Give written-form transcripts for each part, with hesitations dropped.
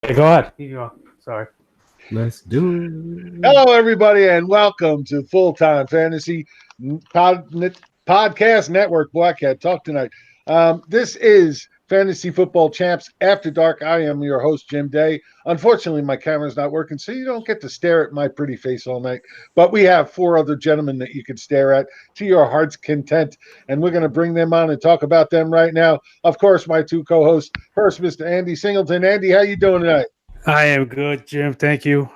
Hey, go ahead. You go. Sorry. Let's do it. Hello, everybody, and welcome to Full Time Fantasy Podcast Network. Black Hat Talk tonight. This is Fantasy Football Champs After Dark. I am your host, Jim Day. Unfortunately, my camera's not working, so you don't get to stare at my pretty face all night. But we have four other gentlemen that you can stare at to your heart's content, and we're going to bring them on and talk about them right now. Of course, my two co-hosts. First, Mr. Andy Singleton. Andy, how you doing tonight? I am good, Jim. Thank you.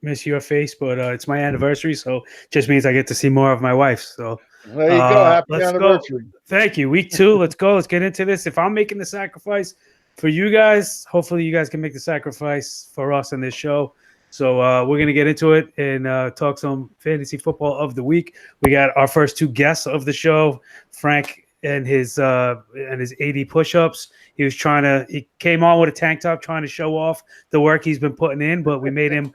Miss your face, but it's my anniversary, so just means I get to see more of my wife. So There you go. Happy let's anniversary. go. Thank you. Week 2. Let's go. Let's get into this. If I'm making the sacrifice for you guys, hopefully you guys can make the sacrifice for us on this show. So we're going to get into it and talk some fantasy football of the week. We got our first two guests of the show, Frank and his 80 push-ups. He came on with a tank top trying to show off the work he's been putting in, but we made him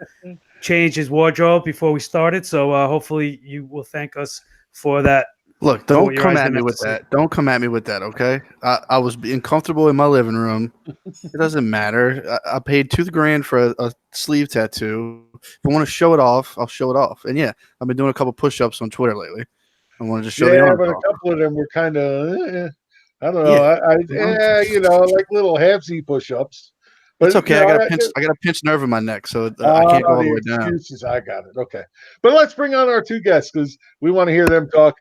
change his wardrobe before we started. So hopefully you will thank us for that. Look, don't come at me with that. Don't come at me with that, okay? I was being comfortable in my living room. It doesn't matter. I paid $2,000 for a sleeve tattoo. If I want to show it off, I'll show it off. And yeah, I've been doing a couple push-ups on Twitter lately. I want to just show Yeah, but a couple of them were kind of, I don't know. Like little half-Z push-ups. But it's okay. I got a pinched nerve in my neck, so I can't go all the way down. Excuses, I got it. Okay. But let's bring on our two guests because we want to hear them talk.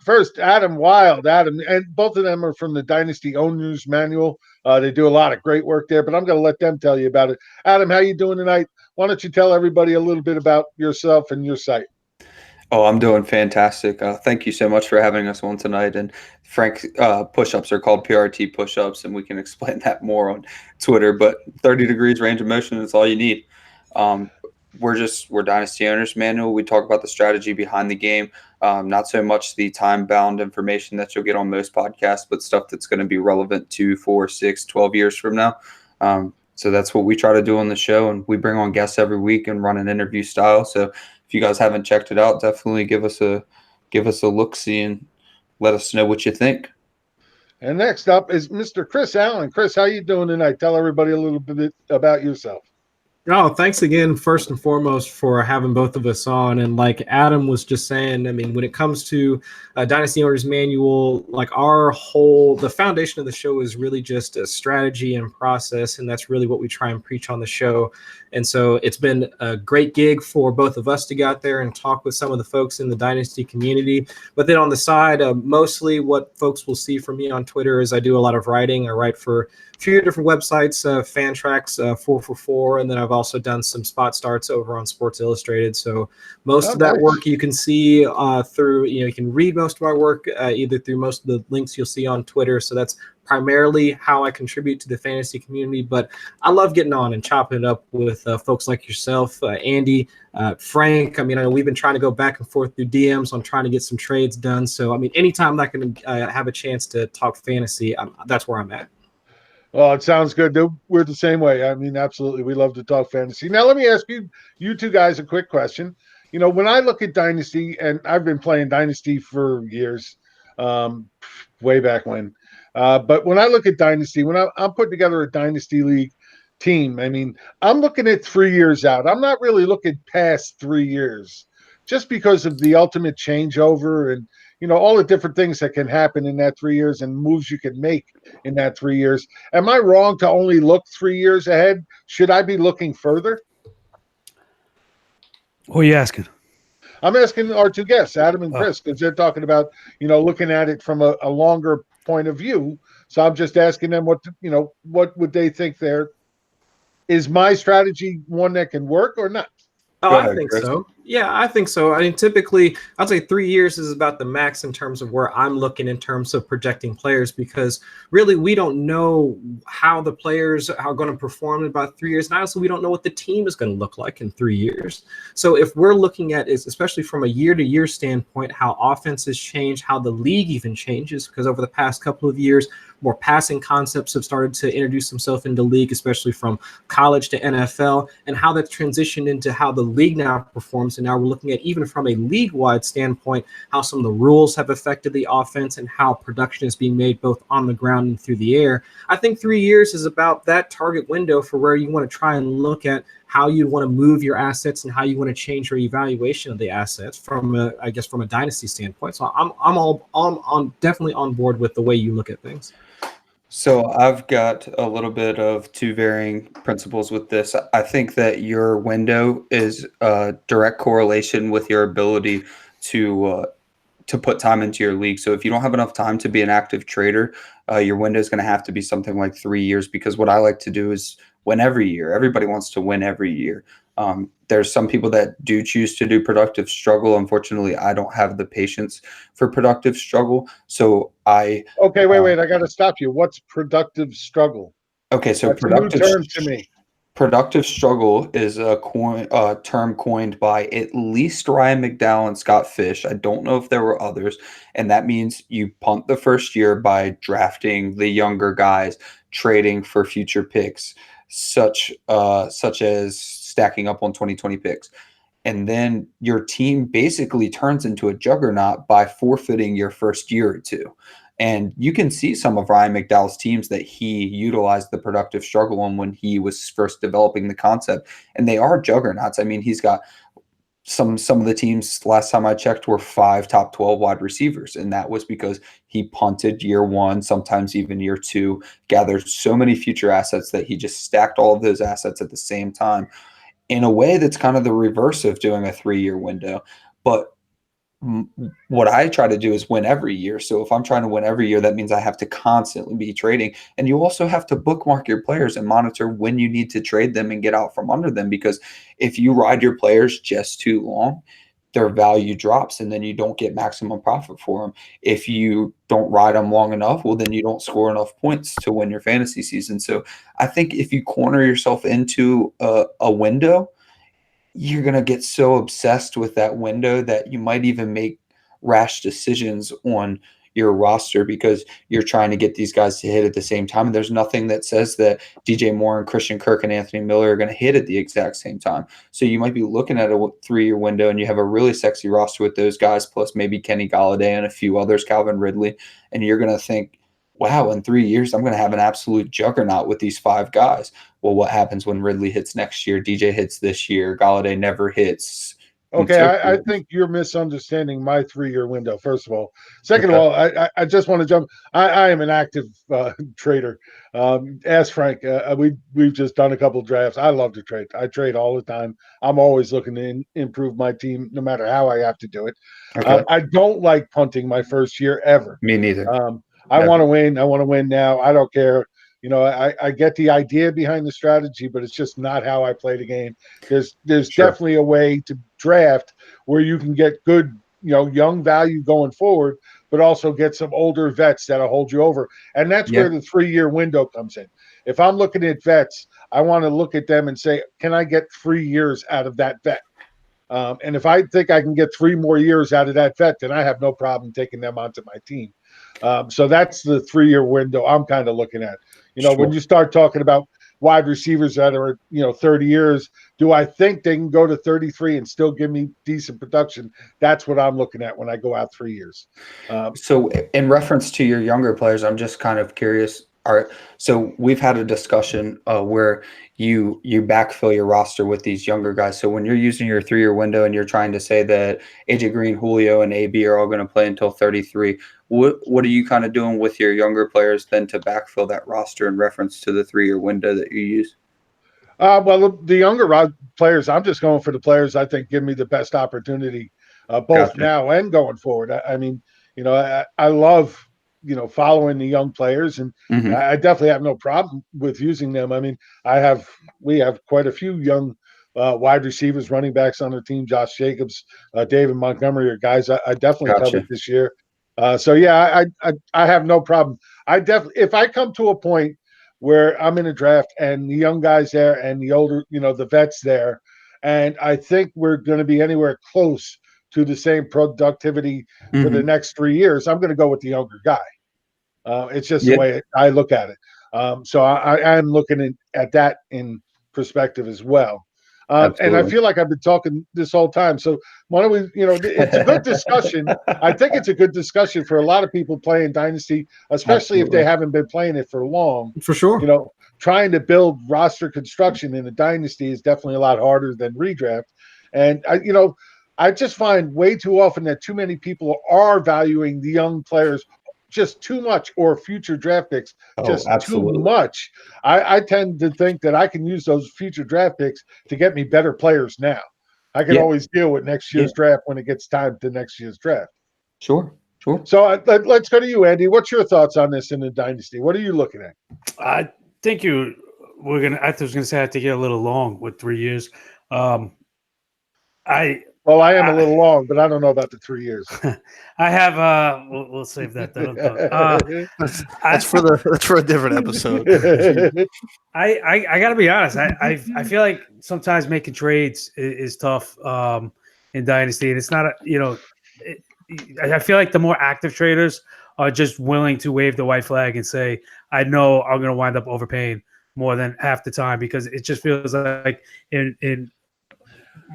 First, Adam Wilde. Adam, and both of them are from the Dynasty Owners Manual. They do a lot of great work there, but I'm going to let them tell you about it. Adam, how you doing tonight? Why don't you tell everybody a little bit about yourself and your site? Oh, I'm doing fantastic. Thank you so much for having us on tonight. And Frank, push-ups are called PRT push-ups, and we can explain that more on Twitter. But 30 degrees range of motion is all you need. We're Dynasty Owners Manual. We talk about the strategy behind the game, not so much the time-bound information that you'll get on most podcasts, but stuff that's going to be relevant 2, 4, 6, 12 years from now. So that's what we try to do on the show, and we bring on guests every week and run an interview style. So if you guys haven't checked it out, definitely give us a look-see and let us know what you think. And next up is Mr. Chris Allen. Chris, how you doing tonight? Tell everybody a little bit about yourself. Oh, thanks again, first and foremost, for having both of us on. And like Adam was just saying, I mean, when it comes to Dynasty Owners Manual, like the foundation of the show is really just a strategy and process, and that's really what we try and preach on the show. And so it's been a great gig for both of us to get out there and talk with some of the folks in the Dynasty community. But then on the side, mostly what folks will see from me on Twitter is I do a lot of writing. I write for a few different websites, Fantrax, 444, and then I've also done some spot starts over on Sports Illustrated. So most of that work you can see through, you can read most of our work either through most of the links you'll see on Twitter. So that's primarily how I contribute to the fantasy community, but I love getting on and chopping it up with folks like yourself, Andy, Frank. I mean, I know we've been trying to go back and forth through DMs on trying to get some trades done. So, I mean, anytime I can have a chance to talk fantasy, that's where I'm at. Well, it sounds good. We're the same way. I mean, absolutely. We love to talk fantasy. Now, let me ask you two guys a quick question. When I look at Dynasty, and I've been playing Dynasty for years, way back when. But when I look at Dynasty, when I'm putting together a Dynasty League team, I mean, I'm looking at 3 years out. I'm not really looking past 3 years just because of the ultimate changeover and, all the different things that can happen in that 3 years and moves you can make in that 3 years. Am I wrong to only look 3 years ahead? Should I be looking further? Who are you asking? I'm asking our two guests, Adam and Chris, because they're talking about, looking at it from a longer point of view. So I'm just asking them what would they think there is my strategy one that can work or not? Oh, I think so. Yeah, I think so. I mean, typically, I'd say 3 years is about the max in terms of where I'm looking in terms of projecting players, because really we don't know how the players are going to perform in about 3 years. And honestly, we don't know what the team is going to look like in 3 years. So if we're looking at is especially from a year-to-year standpoint, how offenses change, how the league even changes, because over the past couple of years, more passing concepts have started to introduce themselves into league, especially from college to NFL, and how that's transitioned into how the league now performs and now we're looking at, even from a league-wide standpoint, how some of the rules have affected the offense and how production is being made both on the ground and through the air. I think 3 years is about that target window for where you want to try and look at how you want to move your assets and how you want to change your evaluation of the assets from a dynasty standpoint. So I'm definitely on board with the way you look at things. So I've got a little bit of two varying principles with this. I think that your window is a direct correlation with your ability to put time into your league. So if you don't have enough time to be an active trader, your window is going to have to be something like 3 years, because what I like to do is win every year. Everybody wants to win every year. There's some people that do choose to do productive struggle. Unfortunately, I don't have the patience for productive struggle. So wait. I got to stop you. What's productive struggle? Okay, so that's productive, a new term to me. Productive struggle is a term coined by at least Ryan McDowell and Scott Fish. I don't know if there were others. And that means you punt the first year by drafting the younger guys, trading for future picks, such as stacking up on 2020 picks. And then your team basically turns into a juggernaut by forfeiting your first year or two. And you can see some of Ryan McDowell's teams that he utilized the productive struggle on when he was first developing the concept. And they are juggernauts. I mean, he's got some of the teams, last time I checked, were 5 top 12 wide receivers. And that was because he punted year one, sometimes even year two, gathered so many future assets that he just stacked all of those assets at the same time in a way that's kind of the reverse of doing a 3-year window. But what I try to do is win every year. So if I'm trying to win every year, that means I have to constantly be trading. And you also have to bookmark your players and monitor when you need to trade them and get out from under them. Because if you ride your players just too long, their value drops and then you don't get maximum profit for them. If you don't ride them long enough, well, then you don't score enough points to win your fantasy season. So I think if you corner yourself into a window, you're going to get so obsessed with that window that you might even make rash decisions on your roster because you're trying to get these guys to hit at the same time. And there's nothing that says that DJ Moore and Christian Kirk and Anthony Miller are going to hit at the exact same time. So you might be looking at a 3-year window and you have a really sexy roster with those guys, plus maybe Kenny Golladay and a few others, Calvin Ridley. And you're going to think, wow, in 3 years, I'm going to have an absolute juggernaut with these 5 guys. Well, what happens when Ridley hits next year? DJ hits this year. Golladay never hits. Okay, I think you're misunderstanding my 3-year window, first of all. Second of all, I just want to jump. I am an active trader. Ask Frank. We've just done a couple of drafts. I love to trade. I trade all the time. I'm always looking to improve my team, no matter how I have to do it. Okay. I don't like punting my first year ever. Me neither. I want to win. I want to win now. I don't care. You know, I get the idea behind the strategy, but it's just not how I play the game. There's definitely a way to draft where you can get good, young value going forward, but also get some older vets that'll hold you over. And that's where the 3-year window comes in. If I'm looking at vets, I want to look at them and say, can I get 3 years out of that vet? And if I think I can get 3 more years out of that vet, then I have no problem taking them onto my team. So that's the 3-year window I'm kind of looking at. When you start talking about wide receivers that are, 30 years, do I think they can go to 33 and still give me decent production? That's what I'm looking at when I go out 3 years. So in reference to your younger players, I'm just kind of curious. So we've had a discussion where you backfill your roster with these younger guys. So when you're using your 3-year window and you're trying to say that AJ Green, Julio, and AB are all going to play until 33, what are you kind of doing with your younger players then to backfill that roster in reference to the 3-year window that you use? Well, the younger players, I'm just going for the players I think give me the best opportunity, both now and going forward. I mean, I love following the young players, and I definitely have no problem with using them. I mean, we have quite a few young wide receivers, running backs on our team. Josh Jacobs, David Montgomery are guys I definitely covered this year. So yeah, I have no problem. If I come to a point where I'm in a draft and the young guys there and the older, the vets there, and I think we're going to be anywhere close to the same productivity for the next 3 years, I'm going to go with the younger guy. It's just the way I look at it. So I am looking at that in perspective as well. And I feel like I've been talking this whole time. So why don't we, it's a good discussion. I think it's a good discussion for a lot of people playing Dynasty, especially if they haven't been playing it for long. For sure. Trying to build roster construction in a Dynasty is definitely a lot harder than redraft. And, I just find way too often that too many people are valuing the young players just too much, or future draft picks just too much. I tend to think that I can use those future draft picks to get me better players now. I can always deal with next year's draft when it gets time to next year's draft. Sure. So let's go to you, Andy. What's your thoughts on this in the Dynasty? What are you looking at? I think I was gonna say I have to get a little long with 3 years. I am a little long, but I don't know about the 3 years. I have we'll save that. That's for a different episode. I gotta be honest. I feel like sometimes making trades is tough in Dynasty, and it's not I feel like the more active traders are just willing to wave the white flag and say, I know I'm gonna wind up overpaying more than half the time, because it just feels like in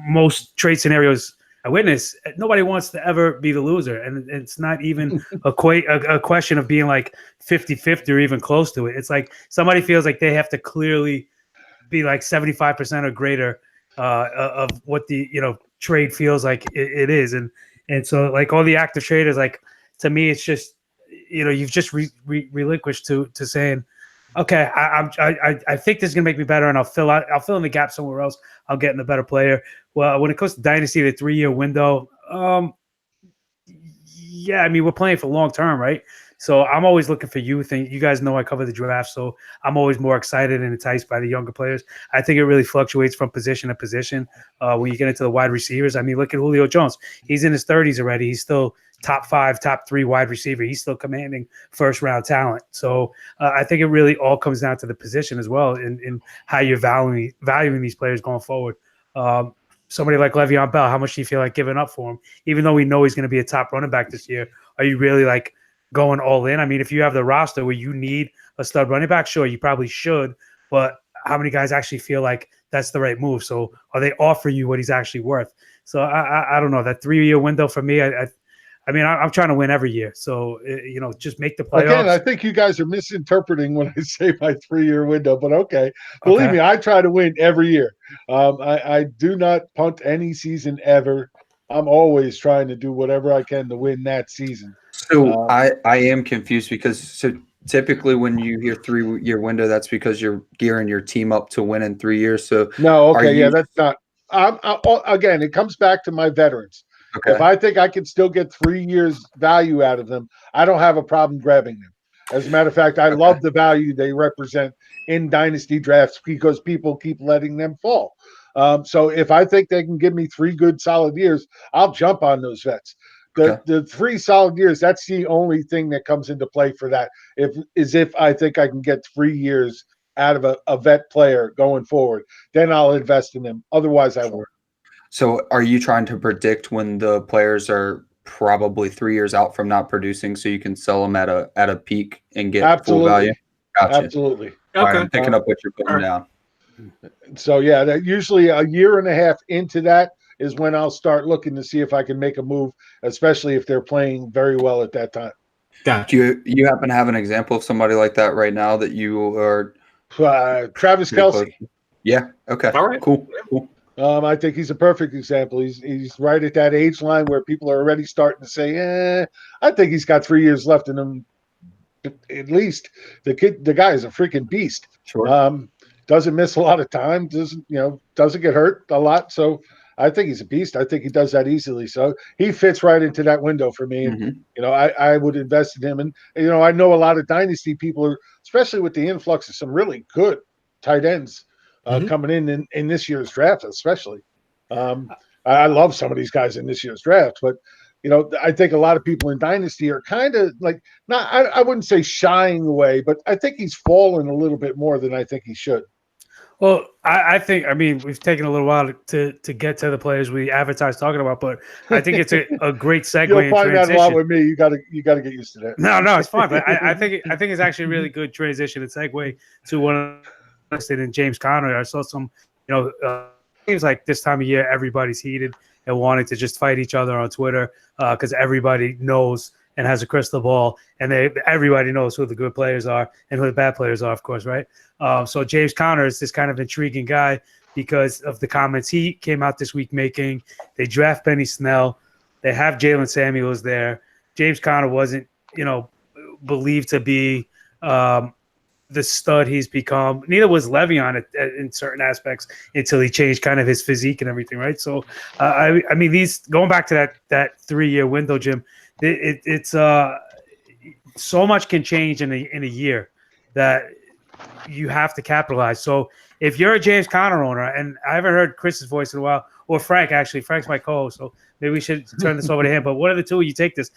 most trade scenarios I witness, nobody wants to ever be the loser. And it's not even a question of being like 50-50 or even close to it. It's like somebody feels like they have to clearly be like 75% or greater of what the trade feels like it is. And so like all the active traders, like to me, it's just you've just relinquished to saying, okay, I think this is gonna make me better, and I'll fill in the gap somewhere else. I'll get in a better player. Well, when it comes to Dynasty, the 3-year window, yeah, I mean we're playing for long term, right? So I'm always looking for youth, and you guys know I cover the draft, so I'm always more excited and enticed by the younger players. I think it really fluctuates from position to position. When you get into the wide receivers, I mean, look at Julio Jones. He's in his 30s already. He's still top 5, top 3 wide receiver. He's still commanding first-round talent. So I think it really all comes down to the position as well, in how you're valuing these players going forward. Somebody like Le'Veon Bell, how much do you feel like giving up for him? Even though we know he's going to be a top running back this year, are you really like going all in? I mean, if you have the roster where you need a stud running back, sure, you probably should. But how many guys actually feel like that's the right move? So are they offering you what he's actually worth? So I don't know. That 3-year window for me, I mean, I'm trying to win every year. So, just make the playoffs. Again, I think you guys are misinterpreting when I say my 3-year window, but okay. Believe me, I try to win every year. I do not punt any season ever. I'm always trying to do whatever I can to win that season. So I am confused, because typically when you hear 3-year window, that's because you're gearing your team up to win in 3 years. So no, okay, that's not. Again, it comes back to my veterans. Okay. If I think I can still get 3 years value out of them, I don't have a problem grabbing them. As a matter of fact, I love the value they represent in Dynasty drafts, because people keep letting them fall. So if I think they can give me 3 good solid years, I'll jump on those vets. The 3 solid years, that's the only thing that comes into play for that. If I think I can get 3 years out of a vet player going forward, then I'll invest in them. Otherwise, I won't. So are you trying to predict when the players are probably 3 years out from not producing, so you can sell them at a peak and get full value? Gotcha. Absolutely. All right, I'm picking up what you're putting down. So yeah, that usually a year and a half into that is when I'll start looking to see if I can make a move, especially if they're playing very well at that time. Do you happen to have an example of somebody like that right now that you are? Travis Kelce. Yeah. Okay. All right. Cool. I think he's a perfect example. He's right at that age line where people are already starting to say, I think he's got 3 years left in him. At least the guy is a freaking beast. Sure. Doesn't miss a lot of time. Doesn't get hurt a lot. So I think he's a beast. I think he does that easily. So he fits right into that window for me. Mm-hmm. I would invest in him. And, I know a lot of Dynasty people, especially with the influx of some really good tight ends coming in this year's draft, especially. I love some of these guys in this year's draft, but I think a lot of people in Dynasty are kind of like, I wouldn't say shying away, but I think he's fallen a little bit more than I think he should. Well, I think, we've taken a little while to get to the players we advertised talking about, but I think it's a great segue. You'll find that a lot with me. You got to get used to that. No, it's fine. But I think it's actually a really good transition and segue to one in James Conner. I saw some, seems like this time of year everybody's heated and wanting to just fight each other on Twitter because everybody knows and has a crystal ball, and everybody knows who the good players are and who the bad players are, of course, right? So James Conner is this kind of intriguing guy because of the comments he came out this week making. They draft Benny Snell. They have Jalen Samuels there. James Conner wasn't, believed to be the stud he's become. Neither was Le'Veon in certain aspects until he changed kind of his physique and everything, right? So, I mean, these going back to that 3-year window, Jim, it's so much can change in a year that you have to capitalize. So if you're a James Conner owner, and I haven't heard Chris's voice in a while, or Frank, actually, Frank's my co-host, so maybe we should turn this over to him. But one of the two, you take this.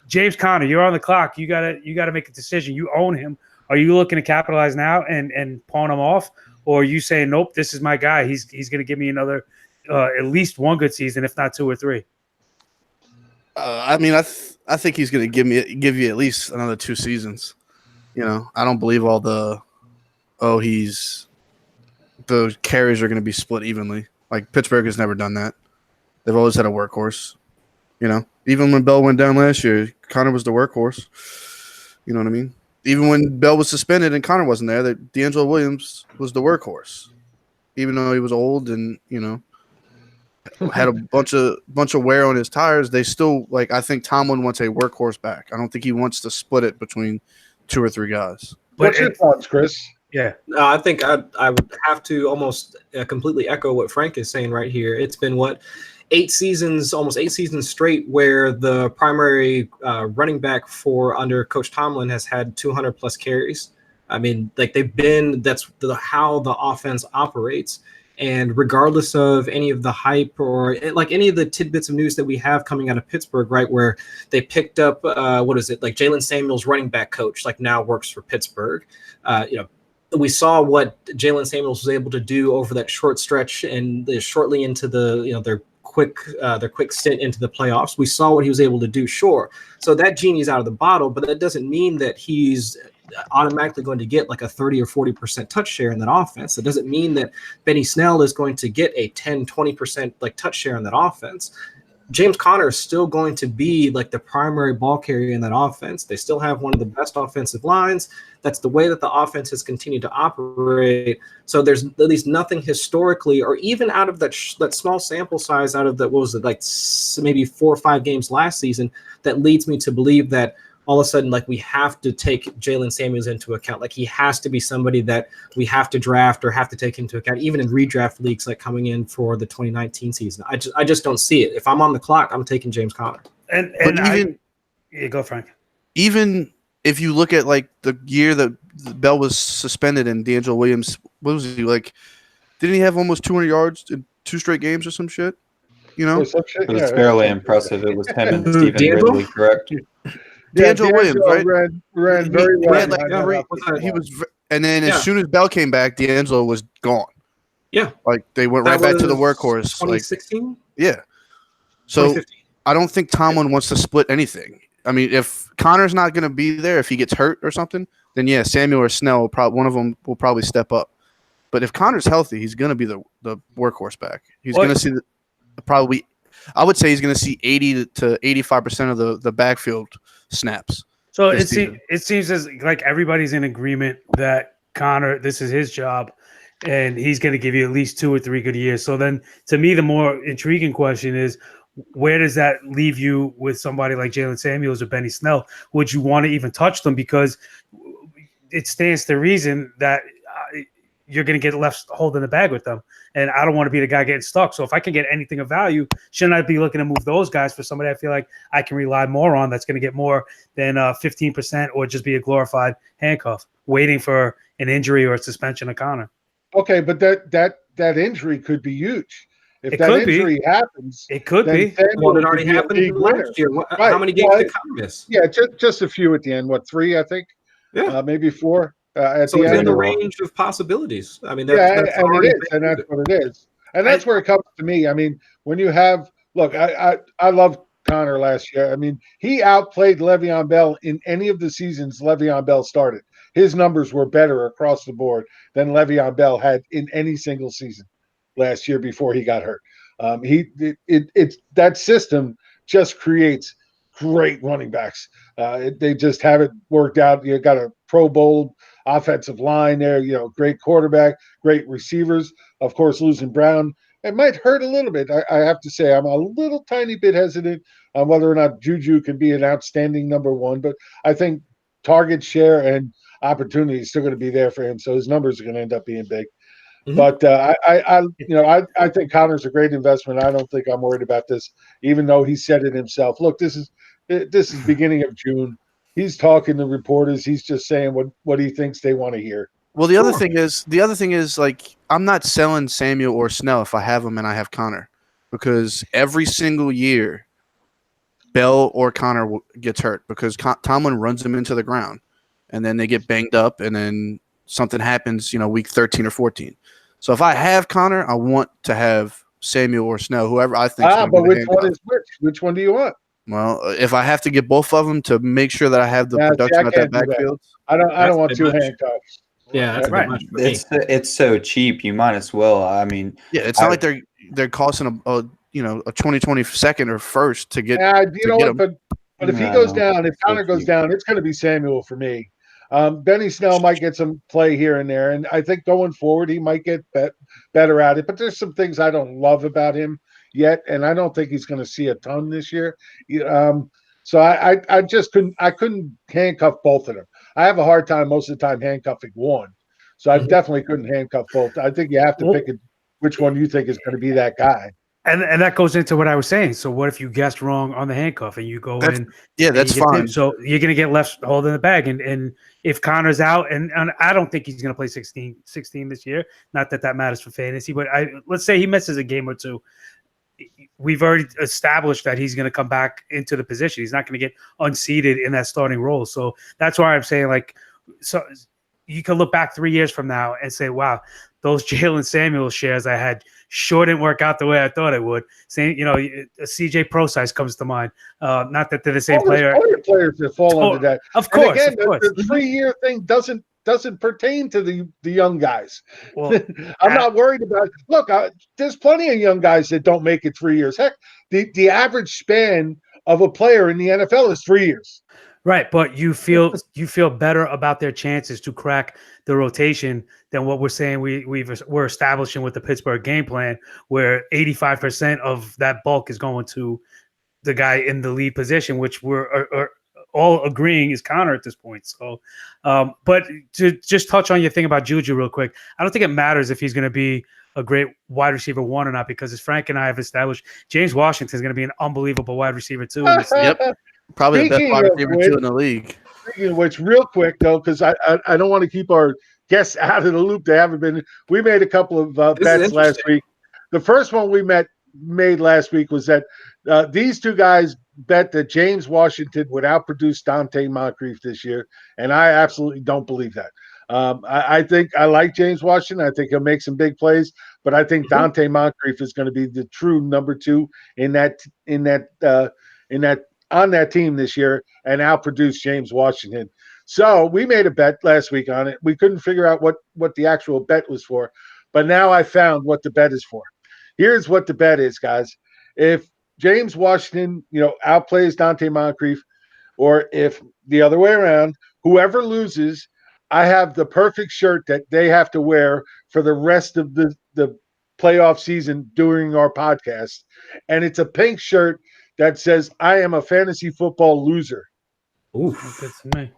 James Conner, you're on the clock. You gotta make a decision. You own him. Are you looking to capitalize now and pawn him off, or are you saying, nope, this is my guy. He's going to give me another at least one good season, if not 2 or 3. I mean, I think he's going to give you at least another 2 seasons. I don't believe all the carries are going to be split evenly. Like Pittsburgh has never done that. They've always had a workhorse. Even when Bell went down last year, Conner was the workhorse. You know what I mean? Even when Bell was suspended and Conner wasn't there, that D'Angelo Williams was the workhorse. Even though he was old and had a bunch of wear on his tires, they still I think Tomlin wants a workhorse back. I don't think he wants to split it between 2 or 3 guys. What's your thoughts, Chris? Yeah. No, I think I would have to almost completely echo what Frank is saying right here. It's been almost 8 seasons straight where the primary running back for under Coach Tomlin has had 200 plus carries. I mean, that's how the offense operates. And regardless of any of the hype or any of the tidbits of news that we have coming out of Pittsburgh, right, where they picked up, Jalen Samuels running back coach, now works for Pittsburgh. We saw what Jalen Samuels was able to do over that short stretch and shortly into their quick stint into the playoffs. We saw what he was able to do. Sure. So that genie's out of the bottle, but that doesn't mean that he's automatically going to get a 30 or 40% touch share in that offense. It doesn't mean that Benny Snell is going to get a 10, 20% touch share in that offense. James Conner is still going to be the primary ball carrier in that offense. They still have one of the best offensive lines. That's the way that the offense has continued to operate. So there's at least nothing historically, or even out of that small sample size, out of maybe 4 or 5 games last season, that leads me to believe that all of a sudden, we have to take Jalen Samuels into account. He has to be somebody that we have to draft or have to take into account, even in redraft leagues coming in for the 2019 season. I just don't see it. If I'm on the clock, I'm taking James Conner. Go, Frank. Even if you look at the year that Bell was suspended and D'Angelo Williams, what was he didn't he have almost 200 yards in 2 straight games or some shit? It was fairly impressive. It was him and Stephen D'Angelo? Ridley, correct? D'Angelo Williams, right? Ran very well. And then as soon as Bell came back, D'Angelo was gone. Yeah. They went right back to the workhorse. 2016? Yeah. So I don't think Tomlin wants to split anything. I mean, if Connor's not going to be there, if he gets hurt or something, then yeah, Samuel or Snell, one of them will probably step up. But if Connor's healthy, he's going to be the workhorse back. He's going to see probably – I would say he's going to see 80 to 85% of the backfield snaps. So it seems as everybody's in agreement that Conner, this is his job, and he's going to give you at least 2 or 3 good years. So then, to me, the more intriguing question is, where does that leave you with somebody like Jalen Samuels or Benny Snell? Would you want to even touch them? Because it stands to reason that you're going to get left holding the bag with them. And I don't want to be the guy getting stuck. So if I can get anything of value, shouldn't I be looking to move those guys for somebody I feel like I can rely more on that's going to get more than 15% or just be a glorified handcuff waiting for an injury or a suspension of Conner? Okay, but that injury could be huge. If that injury happens, it could be. Well, it already happened last year. How many games did Conner miss? Yeah, just a few at the end. 3, I think? Yeah. Maybe 4. It's in the range of possibilities. I mean, that's what it is. And that's where it comes to me. I mean, when you have – look, I love Conner last year. I mean, he outplayed Le'Veon Bell in any of the seasons Le'Veon Bell started. His numbers were better across the board than Le'Veon Bell had in any single season. last year before he got hurt. It's that system just creates great running backs. They just haven't worked out. You got a Pro Bowl offensive line there, great quarterback, great receivers. Of course, losing Brown, it might hurt a little bit. I have to say, I'm a little tiny bit hesitant on whether or not Juju can be an outstanding number one, but I think target share and opportunity is still going to be there for him. So his numbers are going to end up being big. Mm-hmm. But I think Conner's a great investment. I don't think I'm worried about this, even though he said it himself. Look, this is beginning of June. He's talking to reporters. He's just saying what he thinks they want to hear. Well, the other thing is like, I'm not selling Samuel or Snell if I have him and I have Conner, because every single year Bell or Conner gets hurt because Tomlin runs them into the ground, and then they get banged up, and then something happens, week 13 or 14. So if I have Conner, I want to have Samuel or Snell, whoever I think. But which one is which? Which one do you want? Well, if I have to get both of them to make sure that I have the production at that backfield, I don't want two handcuffs. Yeah, that's right. It's so cheap. You might as well. I mean, yeah, it's not like they're costing a 2020 second or first to get. Yeah, but if he goes down, if Conner goes down, it's going to be Samuel for me. Benny Snell might get some play here and there, and I think going forward he might get better at it. But there's some things I don't love about him yet, and I don't think he's going to see a ton this year. So I just couldn't handcuff both of them. I have a hard time most of the time handcuffing one, so I definitely couldn't handcuff both. I think you have to pick which one you think is going to be that guy. And that goes into what I was saying. So what if you guessed wrong on the handcuff and you go in? Yeah, that's fine. So you're going to get left holding the bag. And if Conner's out, and I don't think he's going to play 16 this year. Not that matters for fantasy, but let's say he misses a game or two. We've already established that he's going to come back into the position. He's not going to get unseated in that starting role. So that's why I'm saying, so you can look back 3 years from now and say, wow, those Jalen Samuel shares I had sure didn't work out the way I thought it would. Same, a CJ Pro-Size comes to mind. Not that they're the same player. All your players that fall under that. Of course. And again, the 3-year thing doesn't pertain to the young guys. Well, I'm not worried about it. Look, there's plenty of young guys that don't make it 3 years. Heck, the average span of a player in the NFL is 3 years. Right, but you feel better about their chances to crack the rotation than what we're saying we're establishing with the Pittsburgh game plan, where 85% of that bulk is going to the guy in the lead position, which we're all agreeing is Conner at this point. So, but to just touch on your thing about Juju real quick, I don't think it matters if he's going to be a great wide receiver one or not, because as Frank and I have established, James Washington is going to be an unbelievable wide receiver too. Yep. Probably the best wide receiver two in the league. Speaking of which, real quick though, because I don't want to keep our guests out of the loop. They haven't been. We made a couple of bets last week. The first one we made last week was that these two guys bet that James Washington would outproduce Dante Moncrief this year, and I absolutely don't believe that. I think I like James Washington. I think he'll make some big plays, but I think Dante Moncrief is going to be the true number two on that team this year and outproduce James Washington. So we made a bet last week on it. We couldn't figure out what the actual bet was for, but now I found what the bet is for. Here's what the bet is, guys. If James Washington, outplays Dante Moncrief, or if the other way around, whoever loses, I have the perfect shirt that they have to wear for the rest of the playoff season during our podcast. And it's a pink shirt that says, I am a fantasy football loser. Ooh. Good to me.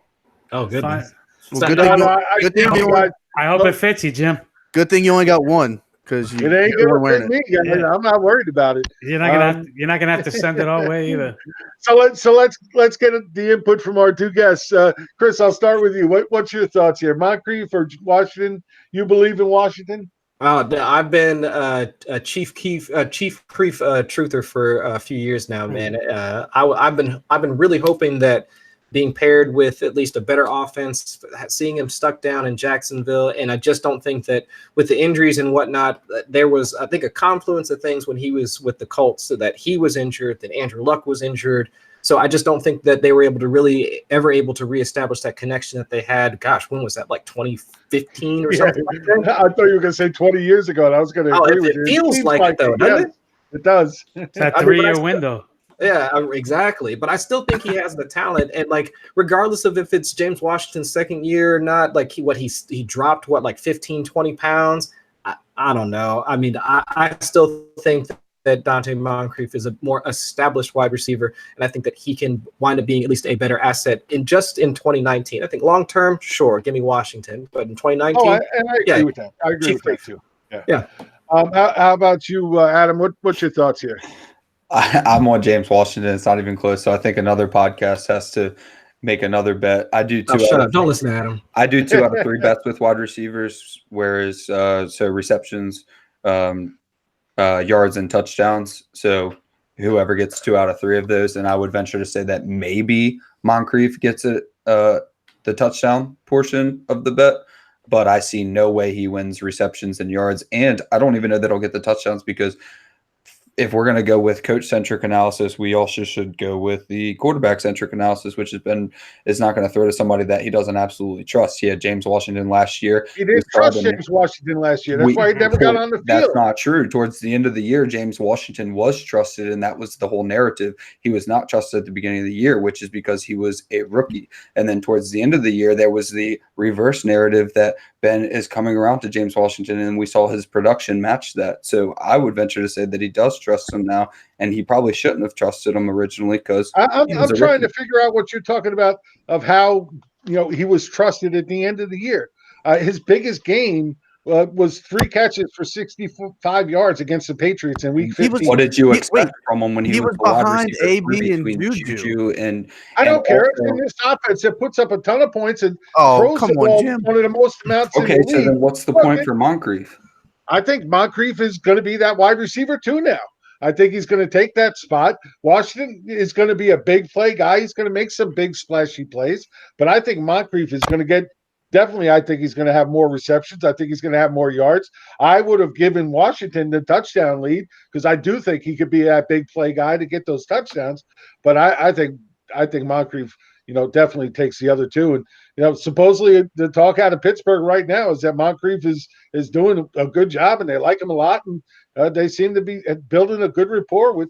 Oh, goodness. Well, I hope it fits you, Jim. Good thing you only got one, because it ain't going to fit me. Yeah. I'm not worried about it. You're not gonna have to send it our way either. So let's get the input from our two guests. Chris, I'll start with you. What's your thoughts here? Moncrief or Washington? You believe in Washington? I've been a Chief Keef truther for a few years now, man. I've been really hoping that being paired with at least a better offense, seeing him stuck down in Jacksonville, and I just don't think that with the injuries and whatnot, there was, I think, a confluence of things when he was with the Colts, so that he was injured, that Andrew Luck was injured. So I just don't think that they were able to reestablish that connection that they had. Gosh, when was that? Like 2015 or something like that? I thought you were going to say 20 years ago, and I was going to agree with you. It feels like it, though, yes, doesn't it? It does. It's that 3-year window. Yeah, exactly. But I still think he has the talent, and like regardless of if it's James Washington's second year or not, like he dropped like 15, 20 pounds. I don't know. I mean, I still think that Dante Moncrief is a more established wide receiver, and I think that he can wind up being at least a better asset in 2019. I think long term, sure, give me Washington, but in 2019, I agree with that. I agree with that too. Yeah. How about you, Adam? What's your thoughts here? I'm on James Washington. It's not even close. So I think another podcast has to make another bet. I do too. Shut up! Don't listen to Adam. I do 2 out of 3 bets with wide receivers, whereas so receptions, yards, and touchdowns. So whoever gets 2 out of 3 of those, and I would venture to say that maybe Moncrief gets it, the touchdown portion of the bet. But I see no way he wins receptions and yards, and I don't even know that he'll get the touchdowns because if we're going to go with coach-centric analysis, we also should go with the quarterback-centric analysis, which is not going to throw to somebody that he doesn't absolutely trust. He had James Washington last year. He didn't trust James Washington last year. That's why he never got on the field. That's not true. Towards the end of the year, James Washington was trusted, and that was the whole narrative. He was not trusted at the beginning of the year, which is because he was a rookie. And then towards the end of the year, there was the reverse narrative that Ben is coming around to James Washington, and we saw his production match that. So I would venture to say that he does trust him now, and he probably shouldn't have trusted him originally because I'm trying to figure out what you're talking about of how he was trusted at the end of the year. His biggest game was 3 catches for 65 yards against the Patriots in Week 15. What did you expect from him when he was behind AB and Juju? And I don't care. It's in this offense that puts up a ton of points and throws the ball one of the most amounts in the league. So then what's the point for Moncrief? I think Moncrief is going to be that wide receiver too now. I think he's going to take that spot. Washington is going to be a big play guy. He's going to make some big splashy plays. But I think Moncrief is going to get definitely, I think he's going to have more receptions. I think he's going to have more yards. I would have given Washington the touchdown lead because I do think he could be that big play guy to get those touchdowns. But I think Moncrief, definitely takes the other 2. And, supposedly the talk out of Pittsburgh right now is that Moncrief is doing a good job and they like him a lot. And they seem to be building a good rapport with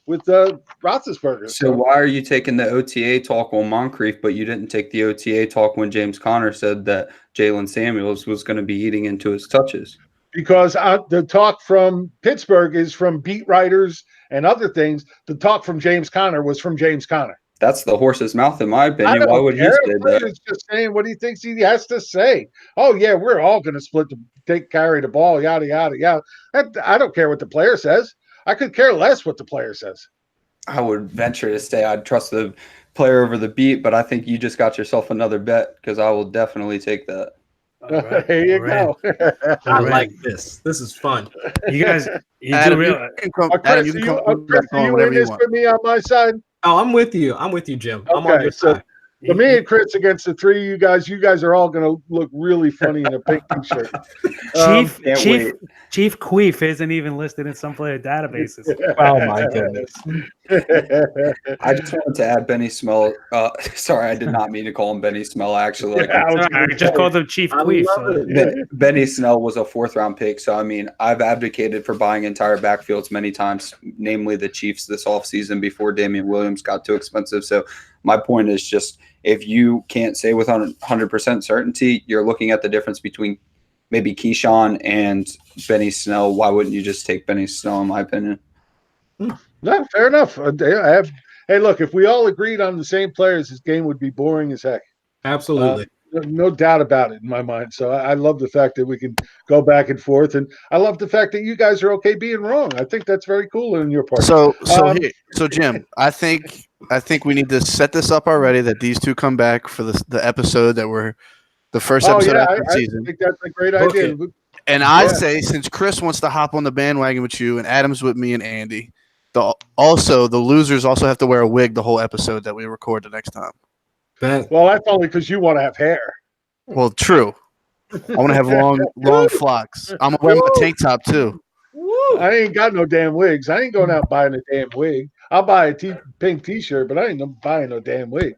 Roethlisberger. So why are you taking the OTA talk on Moncrief, but you didn't take the OTA talk when James Conner said that Jalen Samuels was going to be eating into his touches? Because the talk from Pittsburgh is from beat writers and other things. The talk from James Conner was from James Conner. That's the horse's mouth, in my opinion. Why would he say that? He's just saying what he thinks he has to say. Oh, yeah, we're all going to carry the ball, yada, yada, yada. I don't care what the player says. I could care less what the player says. I would venture to say I'd trust the player over the beat, but I think you just got yourself another bet because I will definitely take that. Right, there you go. I like this. This is fun. You guys, Adam, you Chris, you in this with me on my side? Oh, I'm with you. I'm with you, Jim. I'm on your so side. So me and Chris against the 3 of you guys are all going to look really funny in a pink t-shirt. Chief Queef isn't even listed in some player databases. Oh my goodness! I just wanted to add Benny Smell. Sorry, I did not mean to call him Benny Smell. Actually, I just called him Chief Queef. So. Benny Snell was a 4th-round pick. So I mean, I've advocated for buying entire backfields many times, namely the Chiefs this offseason before Damian Williams got too expensive. So my point is just, if you can't say with 100% certainty, you're looking at the difference between maybe Keyshawn and Benny Snell. Why wouldn't you just take Benny Snell, in my opinion? No, fair enough. Hey, look, if we all agreed on the same players, this game would be boring as heck. Absolutely. No doubt about it in my mind. So I love the fact that we can go back and forth. And I love the fact that you guys are okay being wrong. I think that's very cool on your part. So Jim, I think we need to set this up already that these two come back for the episode that we're the first episode after the season. I think that's a great idea. And I say, since Chris wants to hop on the bandwagon with you and Adam's with me and Andy, the losers also have to wear a wig the whole episode that we record the next time. Well, that's only because you want to have hair. Well, true. I want to have long flocks. I'm going to wear my tank top too. I ain't got no damn wigs. I ain't going out buying a damn wig. I'll buy a pink T-shirt, but I ain't buying no damn wig.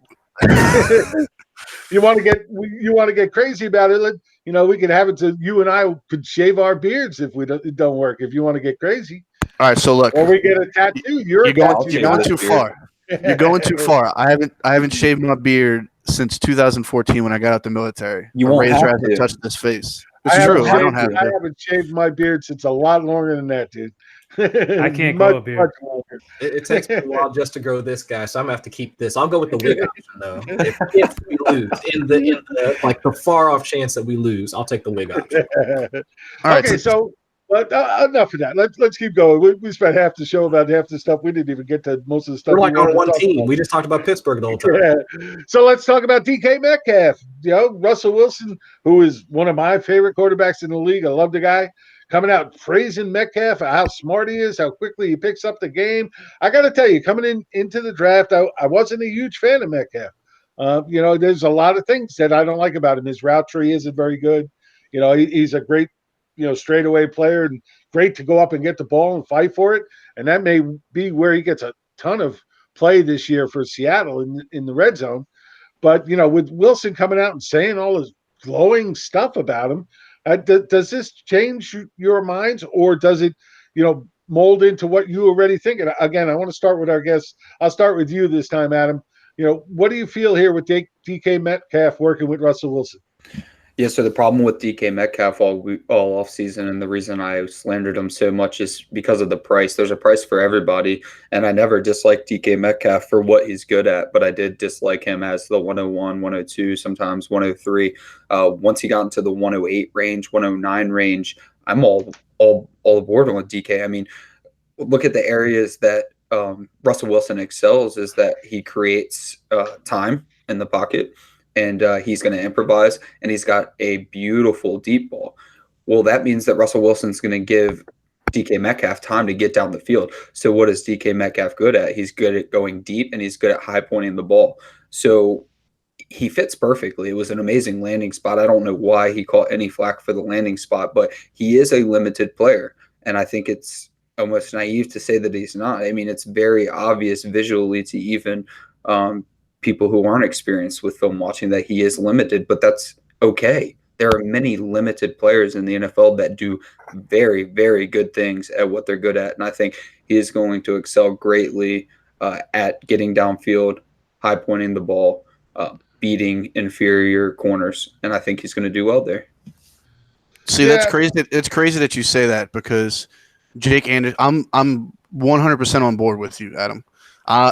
You want to get crazy about it? We could have it to you and I could shave our beards if it don't work. If you want to get crazy, All right, so look, or we get a tattoo. You're going tattoo. too far. You're going too far. I haven't shaved my beard since 2014 when I got out the military. You won't razor have hasn't to. touched this face. This is true. I don't have I to. haven't shaved my beard since a lot longer than that, dude. I can't grow a beard. Much longer. It takes me a while just to grow this guy, so I'm gonna have to keep this. I'll go with the wig option though. If we lose in the like the far off chance that we lose, I'll take the wig option. All right, Okay, so but enough of that. Let's keep going. We spent half the show about half the stuff. We didn't even get to most of the stuff. We're like wanted on to one talk team. about. We just talked about Pittsburgh the whole time. Yeah. So let's talk about DK Metcalf. Russell Wilson, who is one of my favorite quarterbacks in the league. I love the guy. Coming out praising Metcalf, how smart he is, how quickly he picks up the game. I got to tell you, coming into the draft, I wasn't a huge fan of Metcalf. There's a lot of things that I don't like about him. His route tree isn't very good. He's a great, straightaway player and great to go up and get the ball and fight for it. And that may be where he gets a ton of play this year for Seattle in the red zone. But, with Wilson coming out and saying all this glowing stuff about him, does this change your minds, or does it, mold into what you already think? And again, I want to start with our guests. I'll start with you this time, Adam. What do you feel here with DK Metcalf working with Russell Wilson? Yeah, so the problem with DK Metcalf all offseason, and the reason I slandered him so much is because of the price. There's a price for everybody, and I never disliked DK Metcalf for what he's good at, but I did dislike him as the 101, 102, sometimes 103. Once he got into the 108 range, 109 range, I'm all aboard on DK. I mean, look at the areas that Russell Wilson excels is that he creates time in the pocket. And he's going to improvise, and he's got a beautiful deep ball. Well, that means that Russell Wilson's going to give DK Metcalf time to get down the field. So what is DK Metcalf good at? He's good at going deep, and he's good at high pointing the ball. So he fits perfectly. It was an amazing landing spot. I don't know why he caught any flack for the landing spot, but he is a limited player, and I think it's almost naive to say that he's not. I mean, it's very obvious visually to even people who aren't experienced with film watching that he is limited, but that's okay. There are many limited players in the NFL that do very, very good things at what they're good at. And I think he is going to excel greatly at getting downfield, high pointing the ball, beating inferior corners. And I think he's going to do well there. See, that's crazy. It's crazy that you say that because Jake Anderson, I'm 100% on board with you, Adam.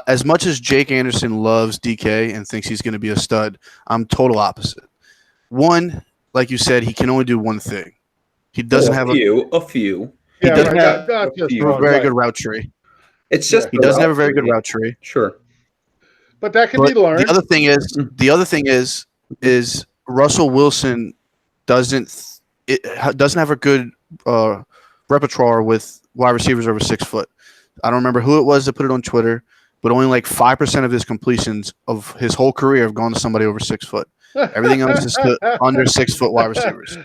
As much as Jake Anderson loves DK and thinks he's going to be a stud, I'm total opposite. One, like you said, he can only do one thing. He doesn't have a few. He doesn't have a very good route tree. It's just he doesn't have a very good route tree. Sure, but that can be learned. The other thing is Russell Wilson doesn't have a good repertoire with wide receivers over 6 foot. I don't remember who it was that put it on Twitter, but only like 5% of his completions of his whole career have gone to somebody over 6 foot. Everything else is to under 6 foot wide receivers.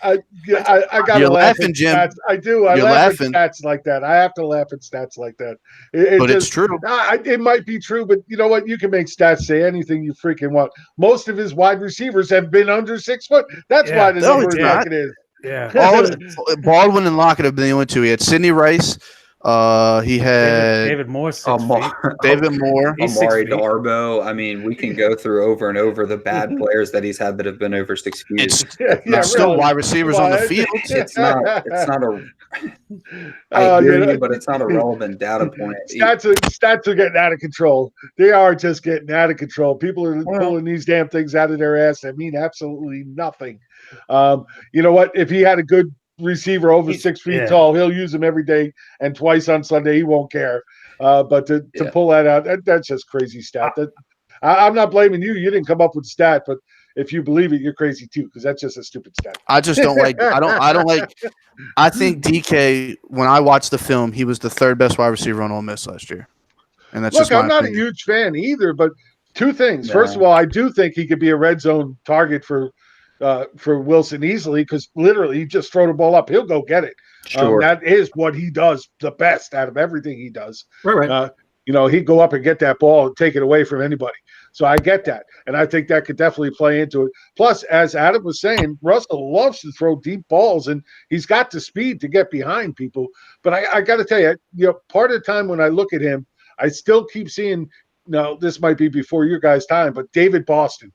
I got to laugh at Jim. Stats. I do. I laugh at stats like that. I have to laugh at stats like that. It's true. It might be true, but you know what? You can make stats say anything you freaking want. Most of his wide receivers have been under 6 foot. That's why the number is like it is. Yeah. Baldwin and Lockett have been the only two. He had Sidney Rice. He had David Moore, David Moore, Amari Darbo. I mean, we can go through over and over the bad players that he's had that have been over 6 feet. It's still wide receivers on the field. It's not a. I hear you, but it's not a relevant data point. Stats are getting out of control. They are just getting out of control. People are pulling these damn things out of their ass that mean absolutely nothing. You know what? If he had a good receiver over 6 feet tall, he'll use him every day and twice on Sunday. He won't care. But to pull that out, that's just crazy stat. I'm not blaming you. You didn't come up with the stat, but if you believe it, you're crazy too, because that's just a stupid stat. I just don't like. I don't like. I think DK. When I watched the film, he was the third best wide receiver on Ole Miss last year, and that's just my I'm not opinion. a huge fan either. But two things. First of all, I do think he could be a red zone target for Wilson easily, because literally you just throw the ball up, he'll go get it. Sure. That is what he does the best out of everything he does. Right. he'd go up and get that ball and take it away from anybody. So I get that. And I think that could definitely play into it. Plus, as Adam was saying, Russell loves to throw deep balls, and he's got the speed to get behind people. But I got to tell you, part of the time when I look at him, I still keep seeing, this might be before your guys' time, but David Boston,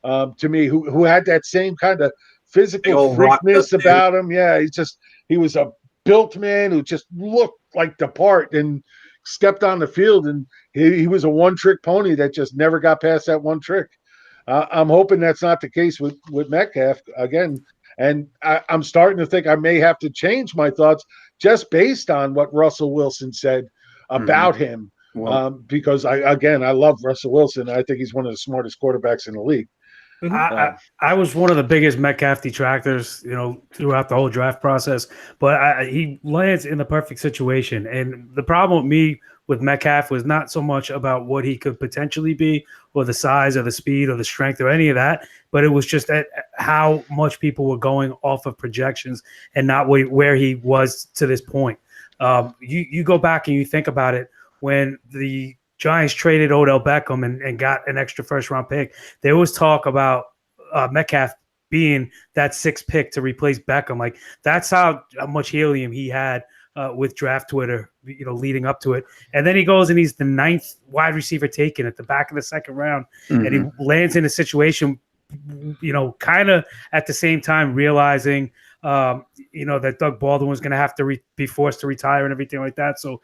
to me, who had that same kind of physical freakness about him. Yeah, he was a built man who just looked like the part and stepped on the field, and he was a one-trick pony that just never got past that one trick. I'm hoping that's not the case with Metcalf again, and I'm starting to think I may have to change my thoughts just based on what Russell Wilson said about him. Well, because I love Russell Wilson. I think he's one of the smartest quarterbacks in the league. I was one of the biggest Metcalf detractors, throughout the whole draft process. But he lands in the perfect situation. And the problem with Metcalf was not so much about what he could potentially be, or the size, or the speed, or the strength, or any of that. But it was just how much people were going off of projections and not where he was to this point. You go back and you think about it. When the Giants traded Odell Beckham and got an extra first-round pick, there was talk about Metcalf being that sixth pick to replace Beckham. Like, that's how much helium he had with draft Twitter, leading up to it. And then he goes and he's the 9th wide receiver taken at the back of the second round, and he lands in a situation, kind of at the same time realizing that Doug Baldwin was going to have to be forced to retire and everything like that. So,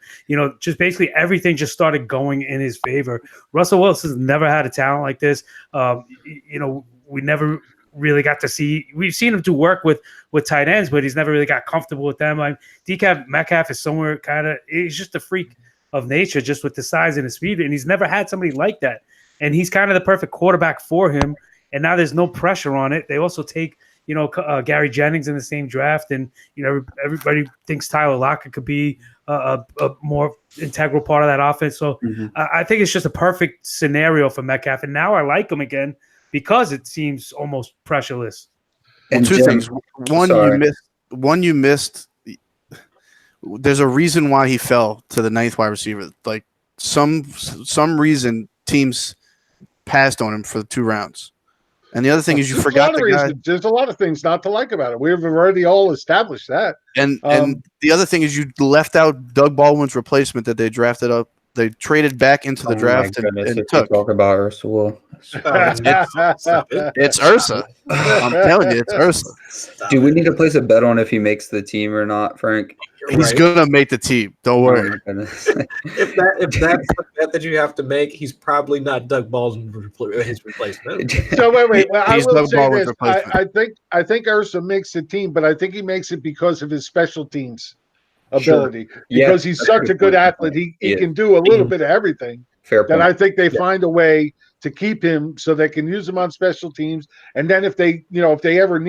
just basically everything just started going in his favor. Russell Wilson's never had a talent like this. We never really got to see. We've seen him do work with tight ends, but he's never really got comfortable with them. Like, DK Metcalf is somewhere he's just a freak of nature, just with the size and the speed, and he's never had somebody like that. And he's kind of the perfect quarterback for him. And now there's no pressure on it. They also take Gary Jennings in the same draft, and everybody thinks Tyler Lockett could be a more integral part of that offense. So I think it's just a perfect scenario for Metcalf, and now I like him again because it seems almost pressureless. And two things: one, you missed. There's a reason why he fell to the 9th wide receiver. Like some reason teams passed on him for the 2 rounds. And the other thing is you forgot the guy. There's a lot of things not to like about it. We've already all established that. And the other thing is you left out Doug Baldwin's replacement that they drafted up. They traded back into the draft and took. Talk about Ursula. It's Ursa. I'm telling you, it's Ursa. Do we need to place a bet on if he makes the team or not, Frank? He's gonna make the team. Don't worry. If that's the bet that you have to make, he's probably not Doug Baldwin's replacement. So wait. Well, I will say this. I think Ursa makes the team, but I think he makes it because of his special teams ability. Sure. Because he's such a good athlete. He can do a little bit of everything. Fair point. That I think they find a way to keep him so they can use him on special teams. And then if they ever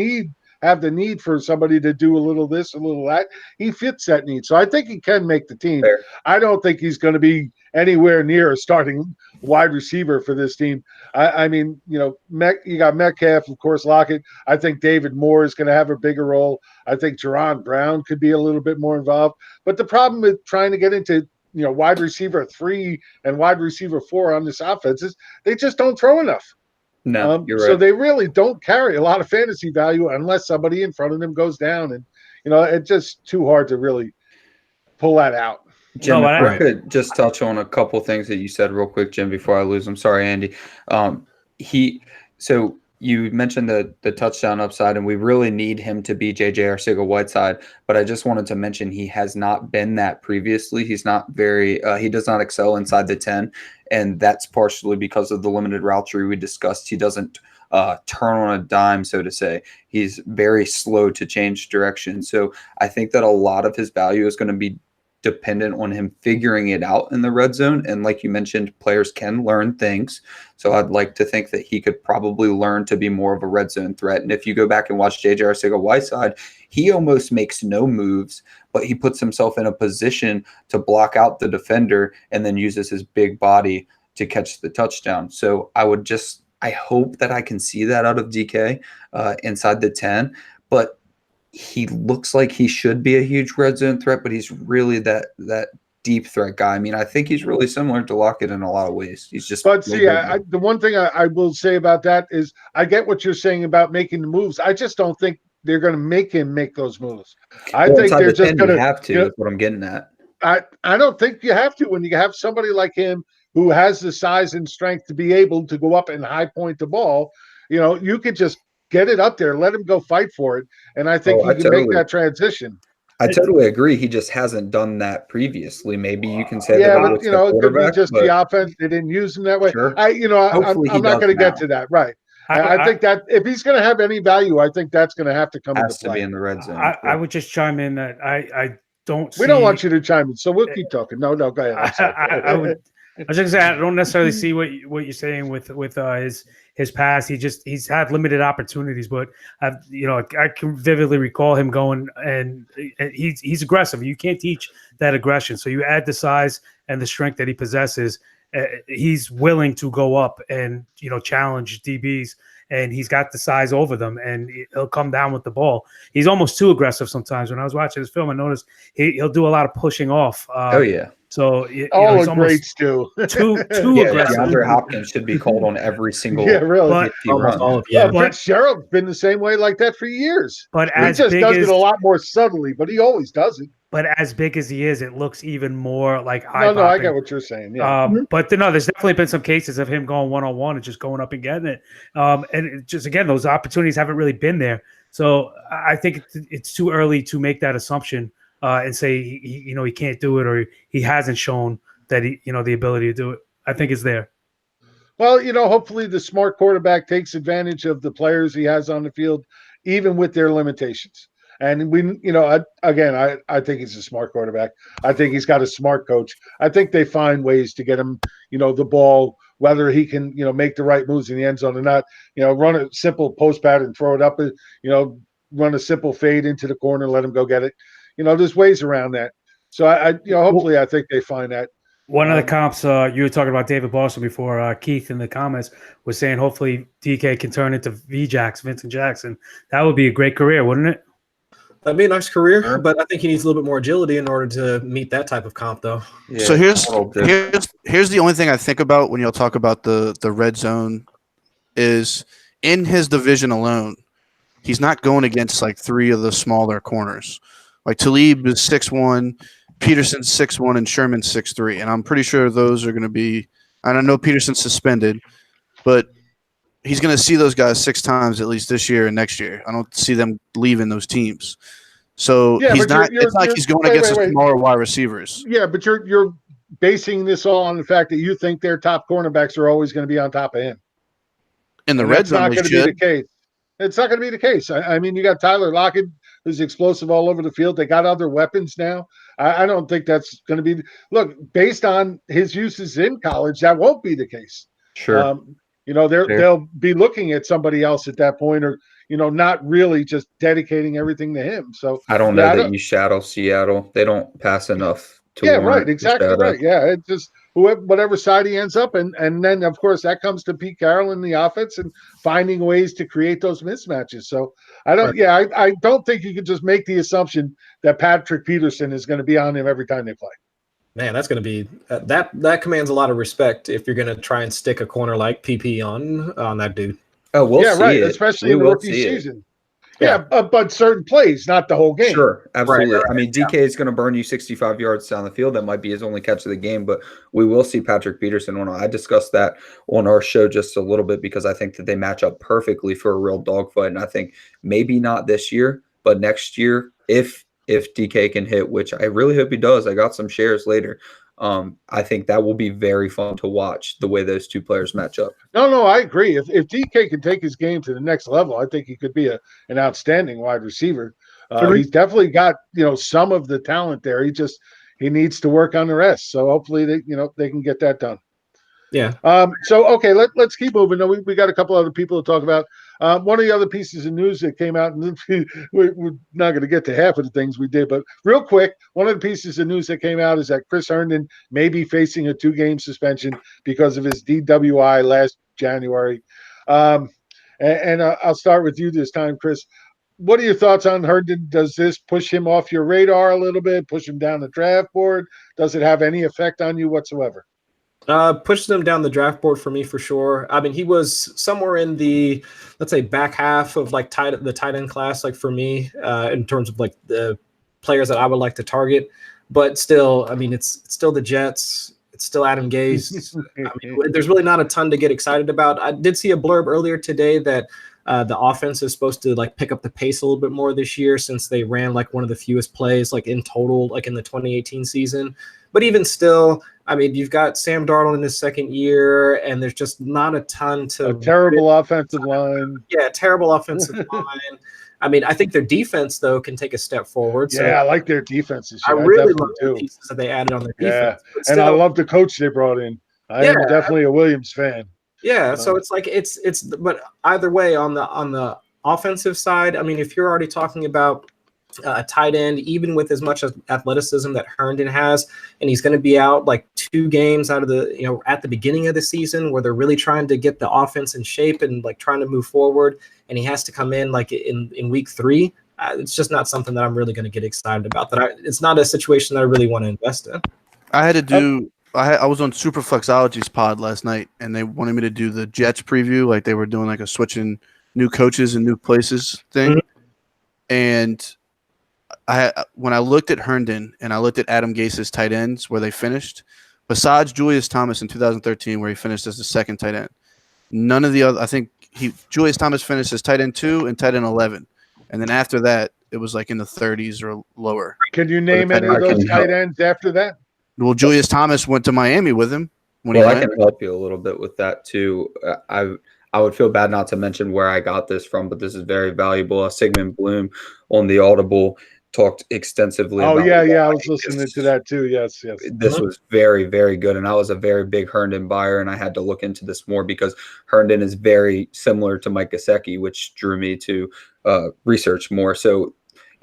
have the need for somebody to do a little this, a little that, he fits that need. So I think he can make the team. Fair. I don't think he's going to be anywhere near a starting wide receiver for this team. I mean, you got Metcalf, of course, Lockett. I think David Moore is going to have a bigger role. I think Jerron Brown could be a little bit more involved. But the problem with trying to get into wide receiver 3 and wide receiver 4 on this offense is they just don't throw enough. No, you're right. So they really don't carry a lot of fantasy value unless somebody in front of them goes down. And, it's just too hard to really pull that out. Jim, if I could just touch on a couple things that you said real quick, Jim, before I lose. I'm sorry, Andy. So you mentioned the touchdown upside, and we really need him to be J.J. Arcega-Whiteside. But I just wanted to mention he has not been that previously. He's not he does not excel inside the 10, and that's partially because of the limited route tree we discussed. He doesn't turn on a dime, so to say. He's very slow to change direction. So I think that a lot of his value is going to be dependent on him figuring it out in the red zone. And like you mentioned, players can learn things. So I'd like to think that he could probably learn to be more of a red zone threat. And if you go back and watch J.J. Arcega-Whiteside, he almost makes no moves, but he puts himself in a position to block out the defender and then uses his big body to catch the touchdown. So I hope that I can see that out of DK inside the 10, but he looks like he should be a huge red zone threat, but he's really that deep threat guy. I mean, I think he's really similar to Lockett in a lot of ways. He's just. But see, the one thing I will say about that is I get what you're saying about making the moves. I just don't think they're going to make him make those moves. I think they're just going to have to. That's what I'm getting at. I don't think you have to when you have somebody like him who has the size and strength to be able to go up and high point the ball. You know, you could just get it up there, let him go fight for it, and I think he can make that transition. I totally agree. He just hasn't done that previously. Maybe you can say that. But, you know, it could be just the offense. They didn't use him that way. Sure. I'm not going to get to that. Right. I think that if he's going to have any value, I think that's going to have to come into play. To be in the red zone. I would just chime in that I don't. We don't want you to chime in, so we'll keep talking. No, go ahead. I was just going to say I don't necessarily see what you're saying with his pass. He's had limited opportunities, but I can vividly recall him going and he's aggressive. You can't teach that aggression. So you add the size and the strength that he possesses. He's willing to go up and challenge DBs, and he's got the size over them, and he'll come down with the ball. He's almost too aggressive sometimes. When I was watching this film, I noticed he'll do a lot of pushing off. So all the greats do. Too aggressive. DeAndre Hopkins should be called on every single. Yeah, really. But Fitzgerald's been the same way like that for years. But he just does it a lot more subtly, but he always does it. But as big as he is, it looks even more like eye-popping. No, I get what you're saying. Yeah. But there's definitely been some cases of him going one-on-one and just going up and getting it. And just again, those opportunities haven't really been there. So I think it's too early to make that assumption and say he can't do it or he hasn't shown that the ability to do it. I think it's there. Well, hopefully the smart quarterback takes advantage of the players he has on the field, even with their limitations. And I think he's a smart quarterback. I think he's got a smart coach. I think they find ways to get him, the ball, whether he can, make the right moves in the end zone or not, run a simple post pattern, throw it up, run a simple fade into the corner, let him go get it. There's ways around that. So hopefully I think they find that. One of the comps, you were talking about David Boston before, Keith in the comments was saying hopefully DK can turn into Vincent Jackson. That would be a great career, wouldn't it? That'd be a nice career, but I think he needs a little bit more agility in order to meet that type of comp, though. Yeah, so here's the only thing I think about when y'all talk about the red zone is in his division alone, he's not going against like three of the smaller corners. Like Talib is 6'1", Peterson's 6'1", and Sherman's 6'3", and I'm pretty sure those are going to be. And I know Peterson's suspended, but he's going to see those guys 6 times at least this year and next year. I don't see them leaving those teams. So he's not. It's like he's going against the smaller wide receivers. Yeah, but you're basing this all on the fact that you think their top cornerbacks are always going to be on top of him. In the red zone, it's not going to be the case. It's not going to be the case. I mean, you got Tyler Lockett, who's explosive all over the field. They got other weapons now. I don't think that's going to be. Look, based on his uses in college, that won't be the case. Sure. They'll be looking at somebody else at that point, or not really just dedicating everything to him. So I don't know that you shadow Seattle. They don't pass enough. Right, exactly right. Yeah, it's just whatever side he ends up, and then of course that comes to Pete Carroll in the offense and finding ways to create those mismatches. So I don't. Right. Yeah, I don't think you can just make the assumption that Patrick Peterson is going to be on him every time they play. Man, that's going to be that commands a lot of respect if you're going to try and stick a corner like PP on that dude. Oh, we'll see right. it. Especially in the rookie season. Yeah, but certain plays, not the whole game. Sure, absolutely. Right. I mean, DK is going to burn you 65 yards down the field. That might be his only catch of the game, but we will see Patrick Peterson. I discussed that on our show just a little bit because I think that they match up perfectly for a real dogfight, and I think maybe not this year, but next year, if DK can hit, which I really hope he does. I got some shares later. I think that will be very fun to watch the way those two players match up. No, I agree. If DK can take his game to the next level, I think he could be an outstanding wide receiver. He's definitely got some of the talent there. He needs to work on the rest. So hopefully they can get that done. Yeah. So okay, let's keep moving. No, we got a couple other people to talk about. One of the other pieces of news that came out, and we're not going to get to half of the things we did, but real quick, one of the pieces of news that came out is that Chris Herndon may be facing a 2-game suspension because of his DWI last January. And I'll start with you this time, Chris. what are your thoughts on Herndon? Does this push him off your radar a little bit, push him down the draft board? Does it have any effect on you whatsoever? Pushed them down the draft board for me for sure. I mean, he was somewhere in the, let's say, back half of like the tight end class, like for me, in terms of like the players that I would like to target. But still, I mean, it's still the Jets. It's still Adam Gase. I mean, there's really not a ton to get excited about. I did see a blurb earlier today that the offense is supposed to like pick up the pace a little bit more this year since they ran like one of the fewest plays like in total, like in the 2018 season. But even still, I mean, you've got Sam Darnold in his second year, and there's just not a ton to. A terrible offensive line. Yeah, terrible offensive line. I mean, I think their defense, though, can take a step forward. So I like their defense this year. I really love the pieces that they added on their defense. Yeah, and I love the coach they brought in. I am definitely a Williams fan. Yeah, so it's like it's but either way on the offensive side, I mean, if you're already talking about a tight end, even with as much athleticism that Herndon has, and he's going to be out like 2 games out of the, at the beginning of the season where they're really trying to get the offense in shape and like trying to move forward, and he has to come in like in week 3. It's just not something that I'm really going to get excited about. It's not a situation that I really want to invest in. I had to do. I was on Superflexology's pod last night, and they wanted me to do the Jets preview, like they were doing like a switching new coaches and new places thing. Mm-hmm. And when I looked at Herndon and I looked at Adam Gase's tight ends where they finished, besides Julius Thomas in 2013 where he finished as the second tight end, none of the other. I think Julius Thomas finished as tight end 2 and tight end 11, and then after that it was like in the 30s or lower. Can you name any of those tight ends after that? Well, Julius Thomas went to Miami with him. I can help you a little bit with that too. I would feel bad not to mention where I got this from, but this is very valuable. Sigmund Bloom on the Audible talked extensively. Oh, I was listening to that too. Yes. This was very, very good, and I was a very big Herndon buyer, and I had to look into this more because Herndon is very similar to Mike Gesicki, which drew me to research more. So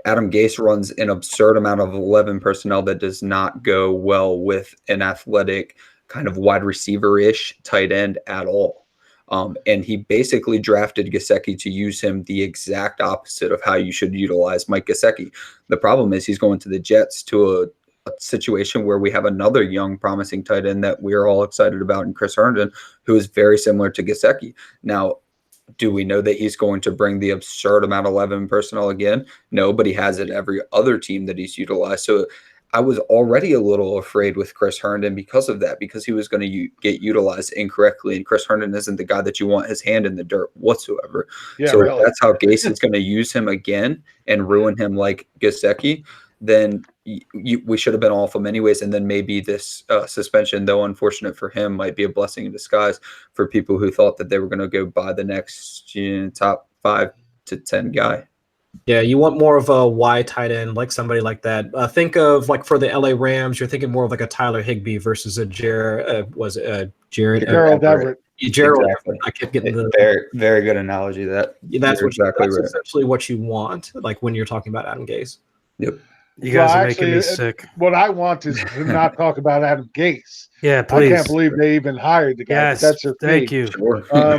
Adam Gase runs an absurd amount of 11 personnel that does not go well with an athletic kind of wide receiver-ish tight end at all. And he basically drafted Gesicki to use him the exact opposite of how you should utilize Mike Gesicki. The problem is he's going to the Jets to a situation where we have another young, promising tight end that we're all excited about in Chris Herndon, who is very similar to Gesicki. Now, do we know that he's going to bring the absurd amount of 11 personnel again? No, but he has it every other team that he's utilized. So I was already a little afraid with Chris Herndon because of that, because he was going to get utilized incorrectly. And Chris Herndon isn't the guy that you want his hand in the dirt whatsoever. Yeah, so really. If that's how Gase is going to use him again and ruin him like Gesicki, then we should have been off him anyways. And then maybe this suspension, though unfortunate for him, might be a blessing in disguise for people who thought that they were going to go buy the next top 5 to 10 guy. Yeah, you want more of a wide tight end, like somebody like that. Think of like for the LA Rams, you're thinking more of like a Tyler Higbee versus a Gerald Everett. Gerald exactly. I kept getting the very, very good analogy. That's essentially what you want, like when you're talking about Adam Gase. Yep. You guys are making me sick. What I want is to not talk about Adam Gase. Yeah, please. I can't believe they even hired the guy. Yes, that's your thank you. Sure. Can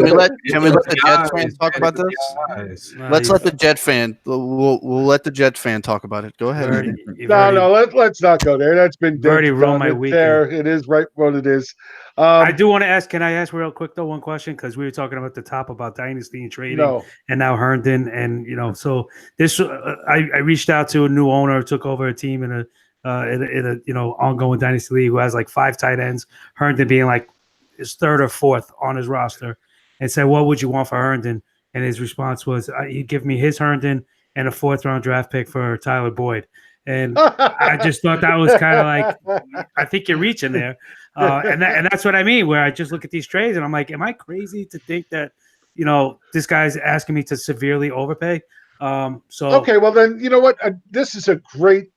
we let the Jet fan talk about this? Let's let the Jet fan. We'll let the Jet fan talk about it. Go ahead. Let's not go there. That's been already ruined my weekend. There, it is right what it is. I do want to ask. Can I ask real quick though one question? Because we were talking about the top about Dynasty and trading, and now Herndon, and so this. I reached out to a new owner, took over a team in a ongoing Dynasty league who has like 5 tight ends. Herndon being like his 3rd or 4th on his roster, and said, "What would you want for Herndon?" And his response was, "He'd give me his Herndon and a 4th round draft pick for Tyler Boyd." And I just thought that was kind of like, I think you're reaching there. And that's what I mean, where I just look at these trades and I'm like, am I crazy to think that, this guy's asking me to severely overpay? Okay, well then, you know what? This is a great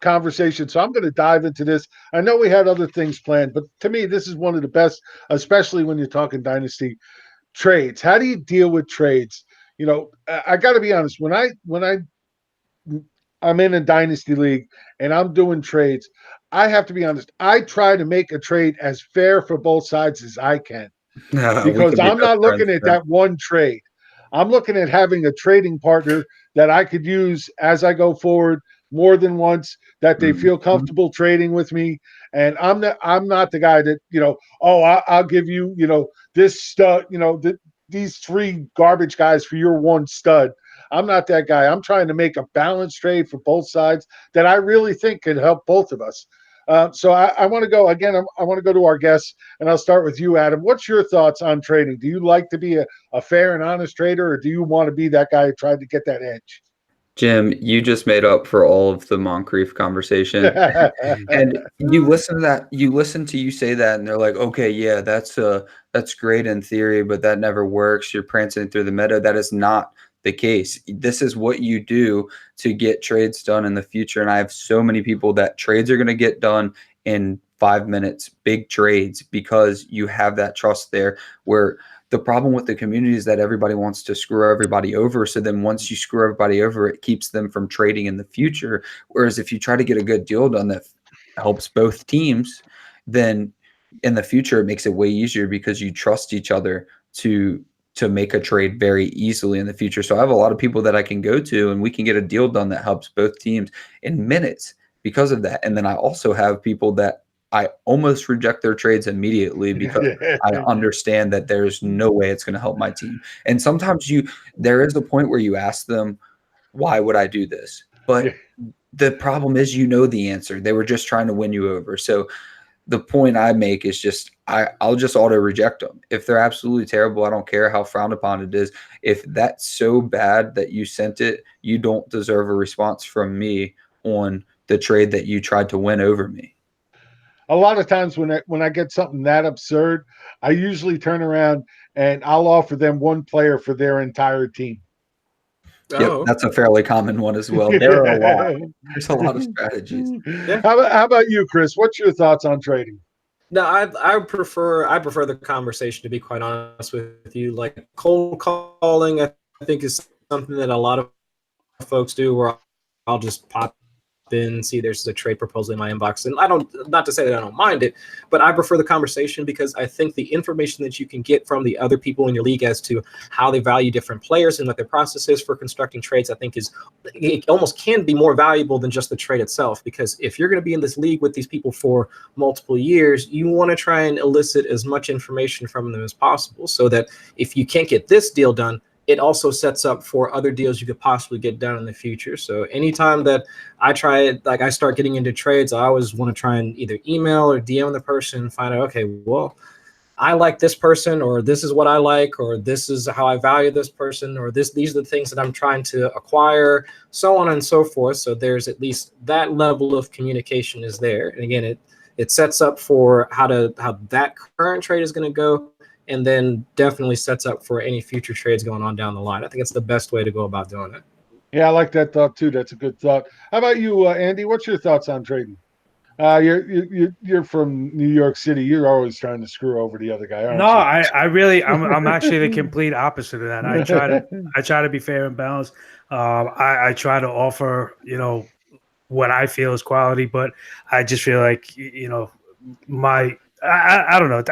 conversation. So I'm going to dive into this. I know we had other things planned, but to me, this is one of the best, especially when you're talking Dynasty trades. How do you deal with trades? I got to be honest, when I'm in a Dynasty league and I'm doing trades, I have to be honest. I try to make a trade as fair for both sides as I can, because I'm not looking at that one trade. I'm looking at having a trading partner that I could use as I go forward more than once, that they feel comfortable trading with me. And I'm not the guy that, I'll give you, this stud, these 3 garbage guys for your 1 stud. I'm not that guy. I'm trying to make a balanced trade for both sides that I really think could help both of us. So I want to go again. I want to go to our guests, and I'll start with you, Adam. What's your thoughts on trading? Do you like to be a fair and honest trader, or do you want to be that guy who tried to get that edge? Jim, you just made up for all of the Moncrief conversation. And you listen to that, you say that, and they're like, okay, yeah, that's great in theory, but that never works. You're prancing through the meadow. That is not the case. This is what you do to get trades done in the future. And I have so many people that trades are going to get done in 5 minutes, big trades, because you have that trust there. Where the problem with the community is that everybody wants to screw everybody over. So then once you screw everybody over, it keeps them from trading in the future. Whereas if you try to get a good deal done that helps both teams, then in the future, it makes it way easier because you trust each other to make a trade very easily in the future. So I have a lot of people that I can go to, and we can get a deal done that helps both teams in minutes because of that. And then I also have people that I almost reject their trades immediately because I understand that there's no way it's going to help my team. And sometimes there is a point where you ask them, why would I do this? But the problem is, the answer. They were just trying to win you over. So the point I make is just, I'll just auto reject them. If they're absolutely terrible, I don't care how frowned upon it is. If that's so bad that you sent it, you don't deserve a response from me on the trade that you tried to win over me. A lot of times when I get something that absurd, I usually turn around and I'll offer them 1 player for their entire team. Yep, that's a fairly common one as well. There are a lot. There's a lot of strategies. Yeah. How about you, Chris? What's your thoughts on trading? No, I prefer the conversation, to be quite honest with you. Like cold calling, I think is something that a lot of folks do, where I'll just pop in, see there's a trade proposal in my inbox, and not to say that I don't mind it, but I prefer the conversation because I think the information that you can get from the other people in your league as to how they value different players and what their process is for constructing trades, I think it almost can be more valuable than just the trade itself. Because if you're going to be in this league with these people for multiple years, you want to try and elicit as much information from them as possible, so that if you can't get this deal done, it also sets up for other deals you could possibly get done in the future. So anytime that I start getting into trades, I always want to try and either email or DM the person and find out, okay, well, I like this person, or this is what I like, or this is how I value this person, or these are the things that I'm trying to acquire, so on and so forth. So there's at least that level of communication is there. And again, it sets up for how that current trade is going to go, and then definitely sets up for any future trades going on down the line. I think it's the best way to go about doing it. Yeah, I like that thought too. That's a good thought. How about you, Andy? What's your thoughts on trading? You're from New York City. You're always trying to screw over the other guy, aren't no, you? I'm actually the complete opposite of that. I try to be fair and balanced. I try to offer, what I feel is quality, but I just feel like, I don't know.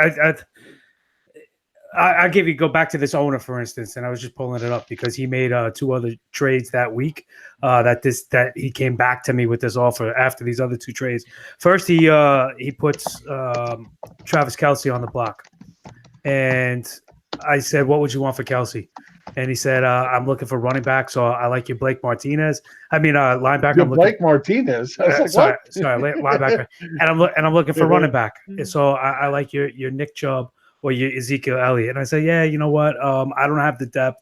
I go back to this owner, for instance, and I was just pulling it up because he made 2 other trades that week. That he came back to me with this offer after these other 2 trades. First, he puts Travis Kelce on the block, and I said, "What would you want for Kelce?" And he said, "I'm looking for running back, so I like your Blake Martinez. I mean, linebacker. Blake Martinez. I was like, what? Sorry, linebacker. And I'm looking for running back. So I like your Nick Chubb or your Ezekiel Elliott." And I said, "Yeah, you know what? I don't have the depth.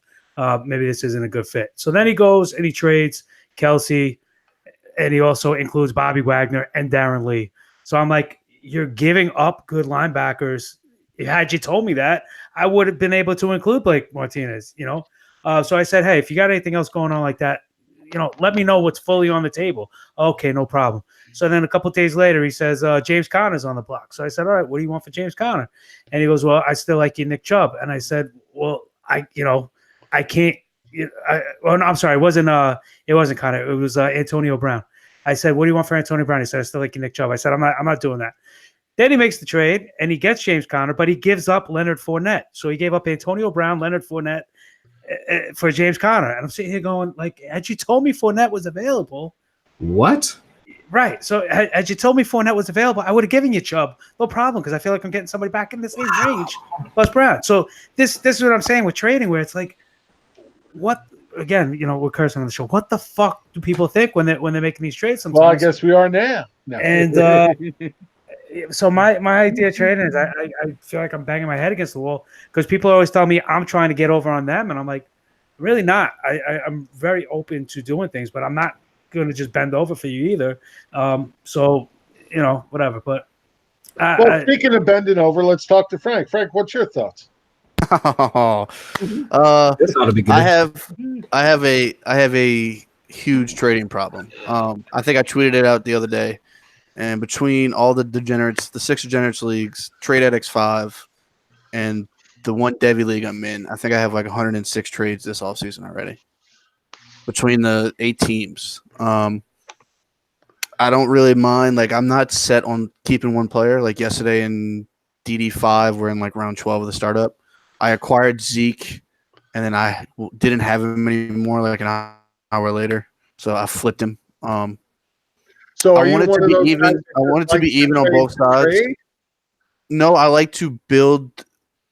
Maybe this isn't a good fit." So then he goes and he trades Kelce, and he also includes Bobby Wagner and Darren Lee. So I'm like, you're giving up good linebackers. Had you told me that, I would have been able to include Blake Martinez, So I said, hey, if you got anything else going on like that, let me know what's fully on the table. Okay, no problem. So then a couple of days later, he says, James Conner's on the block. So I said, all right, what do you want for James Conner? And he goes, well, I still like you, Nick Chubb. And I said, well, I can't. No, I'm sorry. It wasn't Conner. It was Antonio Brown. I said, what do you want for Antonio Brown? He said, I still like you, Nick Chubb. I said, I'm not doing that. Then he makes the trade and he gets James Conner, but he gives up Leonard Fournette. So he gave up Antonio Brown, Leonard Fournette, for James Conner. And I'm sitting here going, like, had you told me Fournette was available, What? right? So had you told me Fournette was available, I would have given you Chubb, no problem, because I feel like I'm getting somebody back in the same range plus Brown. So this is what I'm saying with trading, where it's like, what? Again, we're cursing on the show. What the fuck do people think when they're making these trades? Sometimes? Well, I guess we are now. No. And so my idea of trading is I feel like I'm banging my head against the wall because people always tell me I'm trying to get over on them, and I'm like, really not. I'm very open to doing things, but I'm not going to just bend over for you either. So whatever. But speaking of bending over, let's talk to Frank. Frank, what's your thoughts? This ought to be good. I have a huge trading problem. I think I tweeted it out the other day, and between all the degenerates, the 6 degenerates leagues, Trade at X5, and the one Devy league I'm in, I think I have like 106 trades this offseason already between the 8 teams. I don't really mind. Like, I'm not set on keeping one player. Like yesterday in DD5, we're in like round 12 of the startup. I acquired Zeke, and then I didn't have him anymore like an hour later, so I flipped him. So I want it to be even. I want it to be even on both sides. No, I like to build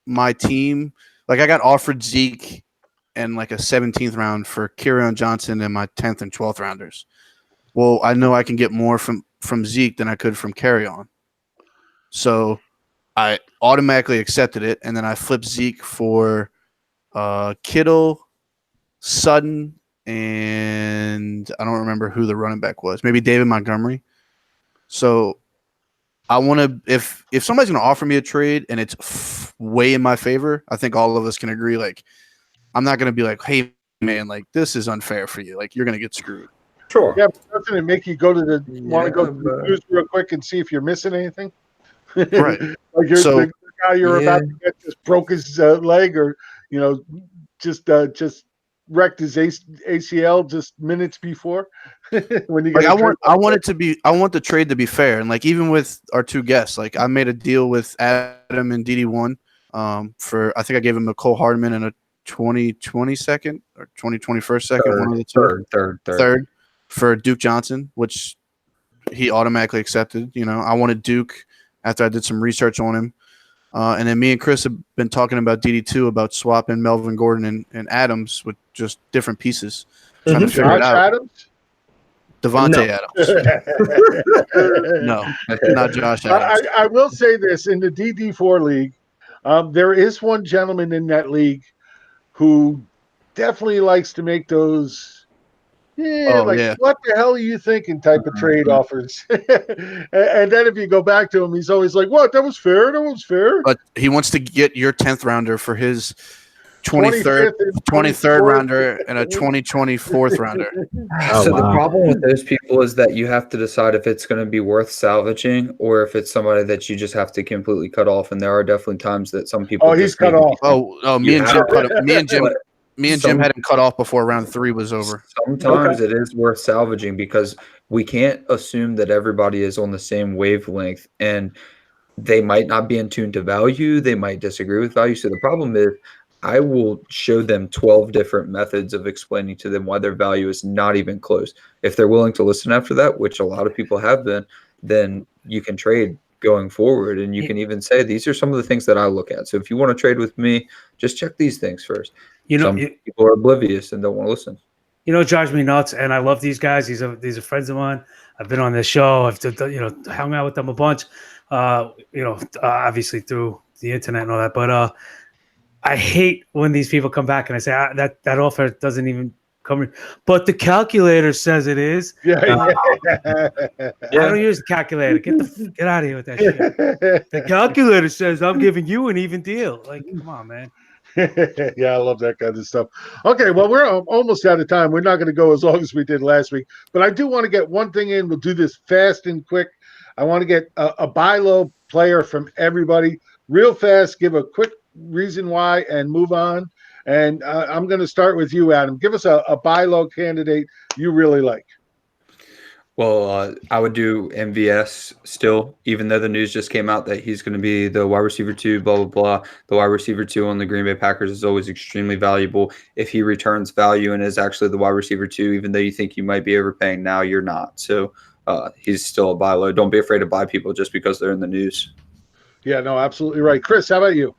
my team. Like, I got offered Zeke and like a 17th round for Kerryon Johnson and my 10th and 12th rounders. Well, I know I can get more from Zeke than I could from Kerryon. So I automatically accepted it, and then I flipped Zeke for Kittle, Sutton, and I don't remember who the running back was. Maybe David Montgomery. So I want to – if somebody's going to offer me a trade and it's way in my favor, I think all of us can agree, like, I'm not going to be like, hey, man, like, this is unfair for you. Like, you're going to get screwed. Sure. Yeah, but doesn't it make you go to the want to go to the news real quick and see if you're missing anything? Right. Like the guy you're about to get just broke his leg, or just wrecked his ACL just minutes before. When you like, I want the trade to be fair, and like even with our 2 guests, like I made a deal with Adam and DD1 for, I think I gave him a Cole Hardman and a 2020 second or 2021st second, one of the two, third for Duke Johnson, which he automatically accepted. I wanted Duke after I did some research on him. And then me and Chris have been talking about DD2 about swapping Melvin Gordon and Adams with just different pieces. Trying to figure it out. Adams? Devontae Adams. No, not Josh Adams. I will say this. In the DD4 league, there is one gentleman in that league who definitely likes to make those what the hell are you thinking type of trade offers. And then if you go back to him, he's always like, what? That was fair. That was fair. But he wants to get your 10th rounder for his 23rd rounder and a 2024th rounder. The problem with those people is that you have to decide if it's going to be worth salvaging or if it's somebody that you just have to completely cut off. And there are definitely times that some people. Oh, he's cut off. Me and Jim had him cut off before round 3 was over. Sometimes it is worth salvaging because we can't assume that everybody is on the same wavelength, and they might not be in tune to value. They might disagree with value. So the problem is I will show them 12 different methods of explaining to them why their value is not even close. If they're willing to listen after that, which a lot of people have been, then you can trade going forward. And you can even say, these are some of the things that I look at. So if you want to trade with me, just check these things first. Some people are oblivious and don't want to listen. It drives me nuts, and I love these guys. These are friends of mine. I've been on their show. I've hung out with them a bunch. Obviously through the internet and all that. But I hate when these people come back and I say that offer doesn't even come. But the calculator says it is. I don't use the calculator. Get out of here with that shit. The calculator says I'm giving you an even deal. Like, come on, man. Yeah, I love that kind of stuff. Okay, well, we're almost out of time. We're not going to go as long as we did last week, but I do want to get one thing in. We'll do this fast and quick. I want to get a buy low player from everybody real fast. Give a quick reason why and move on. And I'm going to start with you, Adam. Give us a buy low candidate you really like. Well, I would do MVS still, even though the news just came out that he's going to be the wide receiver 2, blah, blah, blah. The wide receiver 2 on the Green Bay Packers is always extremely valuable. If he returns value and is actually the wide receiver 2, even though you think you might be overpaying now, you're not. So he's still a buy low. Don't be afraid to buy people just because they're in the news. Yeah, no, absolutely right. Chris, how about you?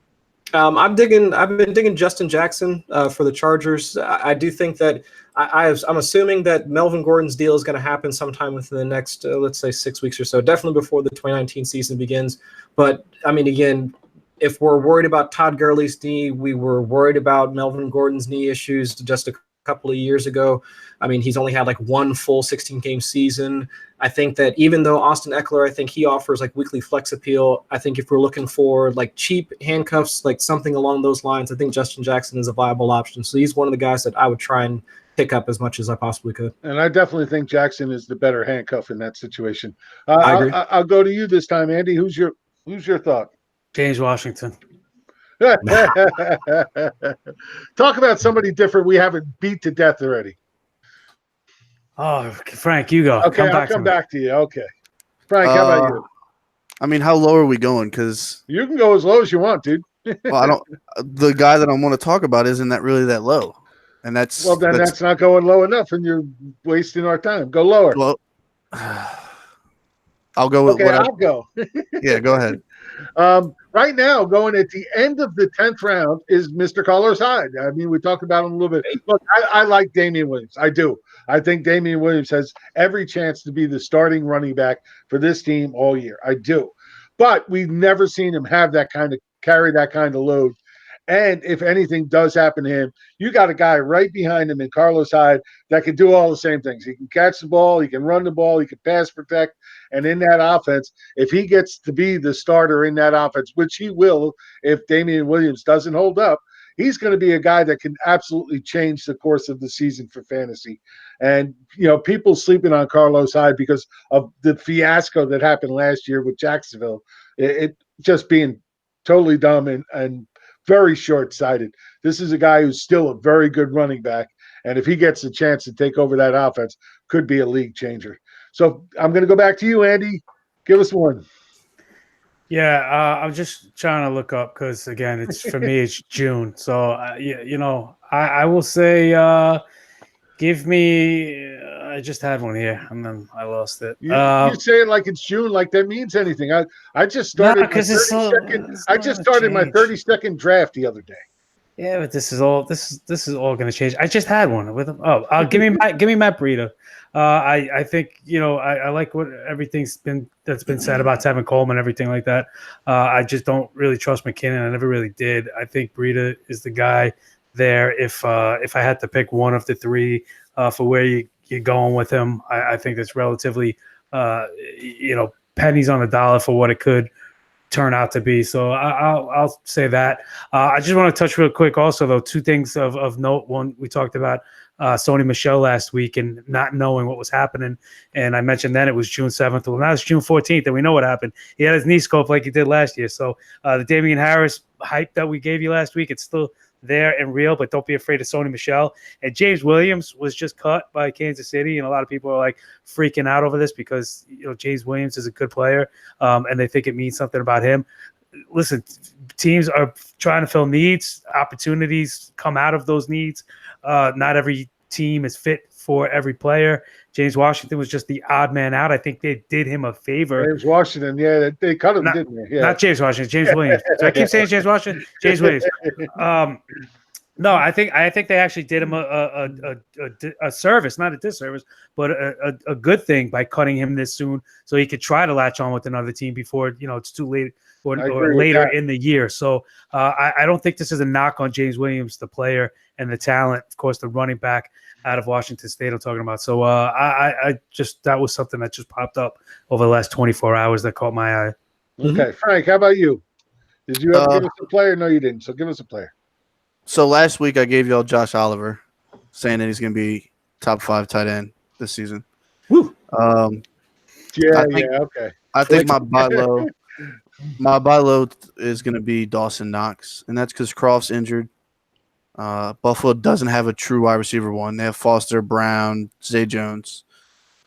I've been digging Justin Jackson for the Chargers. I do think that I'm assuming that Melvin Gordon's deal is going to happen sometime within the next, let's say, 6 weeks or so, definitely before the 2019 season begins. But, I mean, again, if we're worried about Todd Gurley's knee, we were worried about Melvin Gordon's knee issues just a couple of years ago. I mean, he's only had like one full 16-game season. I think that even though Austin Eckler, I think he offers like weekly flex appeal, I think if we're looking for like cheap handcuffs, like something along those lines, I think Justin Jackson is a viable option. So he's one of the guys that I would try and pick up as much as I possibly could. And I definitely think Jackson is the better handcuff in that situation. I agree. I'll go to you this time, Andy. Who's your thought? James Washington. Talk about somebody different we haven't beat to death already. Oh, Frank, you go. Okay, I'll come back to you. Okay. Frank, how about you? I mean, how low are we going? Because You can go as low as you want, dude. well, I don't. The guy that I want to talk about isn't that really that low, and that's that's not going low enough, and you're wasting our time. Go lower. well. I'll go with Okay, what I'll go. Yeah, go ahead. Right now, going at the end of the 10th round is Mr. Carlos Hyde. I mean, we talked about him a little bit. Look, I like Damian Williams. I do. I think Damian Williams has every chance to be the starting running back for this team all year. I do. But we've never seen him have that kind of carry that kind of load. And if anything does happen to him, you got a guy right behind him in Carlos Hyde that can do all the same things. He can catch the ball, he can run the ball, he can pass protect. And in that offense, if he gets to be the starter in that offense, which he will if Damian Williams doesn't hold up, he's going to be a guy that can absolutely change the course of the season for fantasy. And, you know, people sleeping on Carlos Hyde because of the fiasco that happened last year with Jacksonville, it just being totally dumb and very short-sighted. This is a guy who's still a very good running back, and if he gets a chance to take over that offense, could be a league changer. So I'm going to go back to you, Andy. Give us one. Yeah, I'm just trying to look up because, again, it's for me, it's June. So, you know, I will say give me I just had one here, and then I lost it. You say it like it's June, like that means anything. I just started my 30-second draft the other day. Yeah, but this is all going to change. I just had one with him. Oh, give me Matt Breida. I think, you know, I like what everything's been said about Tevin Coleman and everything like that. I just don't really trust McKinnon. I never really did. I think Breida is the guy there. If I had to pick one of the three for where you're going with him, I think that's relatively, you know, pennies on the dollar for what it could turn out to be. So I'll say that. I just want to touch real quick also, though, two things of note. One, we talked about Sony Michel last week and not knowing what was happening. And I mentioned then it was June 7th. Well, now it's June 14th, and we know what happened. He had his knee scoped like he did last year. So the Damian Harris hype that we gave you last week, it's still there and real, but don't be afraid of Sony Michel. And James Williams was just cut by Kansas City, and a lot of people are like freaking out over this because, you know, James Williams is a good player, and they think it means something about him. Listen, teams are trying to fill needs. Opportunities come out of those needs. Not every team is fit for every player. James Washington was just the odd man out. I think they did him a favor. James Washington, yeah, they cut him, didn't they? Yeah. Not James Washington, James Williams. So I keep saying James Washington, James Williams. No, I think they actually did him a service, not a disservice, but a good thing by cutting him this soon, so he could try to latch on with another team before, you know, it's too late or later in the year. So I don't think this is a knock on James Williams, the player and the talent, of course, the running back out of Washington State I'm talking about. So I just, that was something that just popped up over the last 24 hours that caught my eye. Okay, Frank, how about you? Did you ever give us a player? No, you didn't. So give us a player. So last week I gave y'all Josh Oliver, saying that he's going to be top 5 tight end this season. Woo. Okay. I think my buy low is going to be Dawson Knox, and that's because Croft's injured. Buffalo doesn't have a true wide receiver one. They have Foster, Brown, Zay Jones.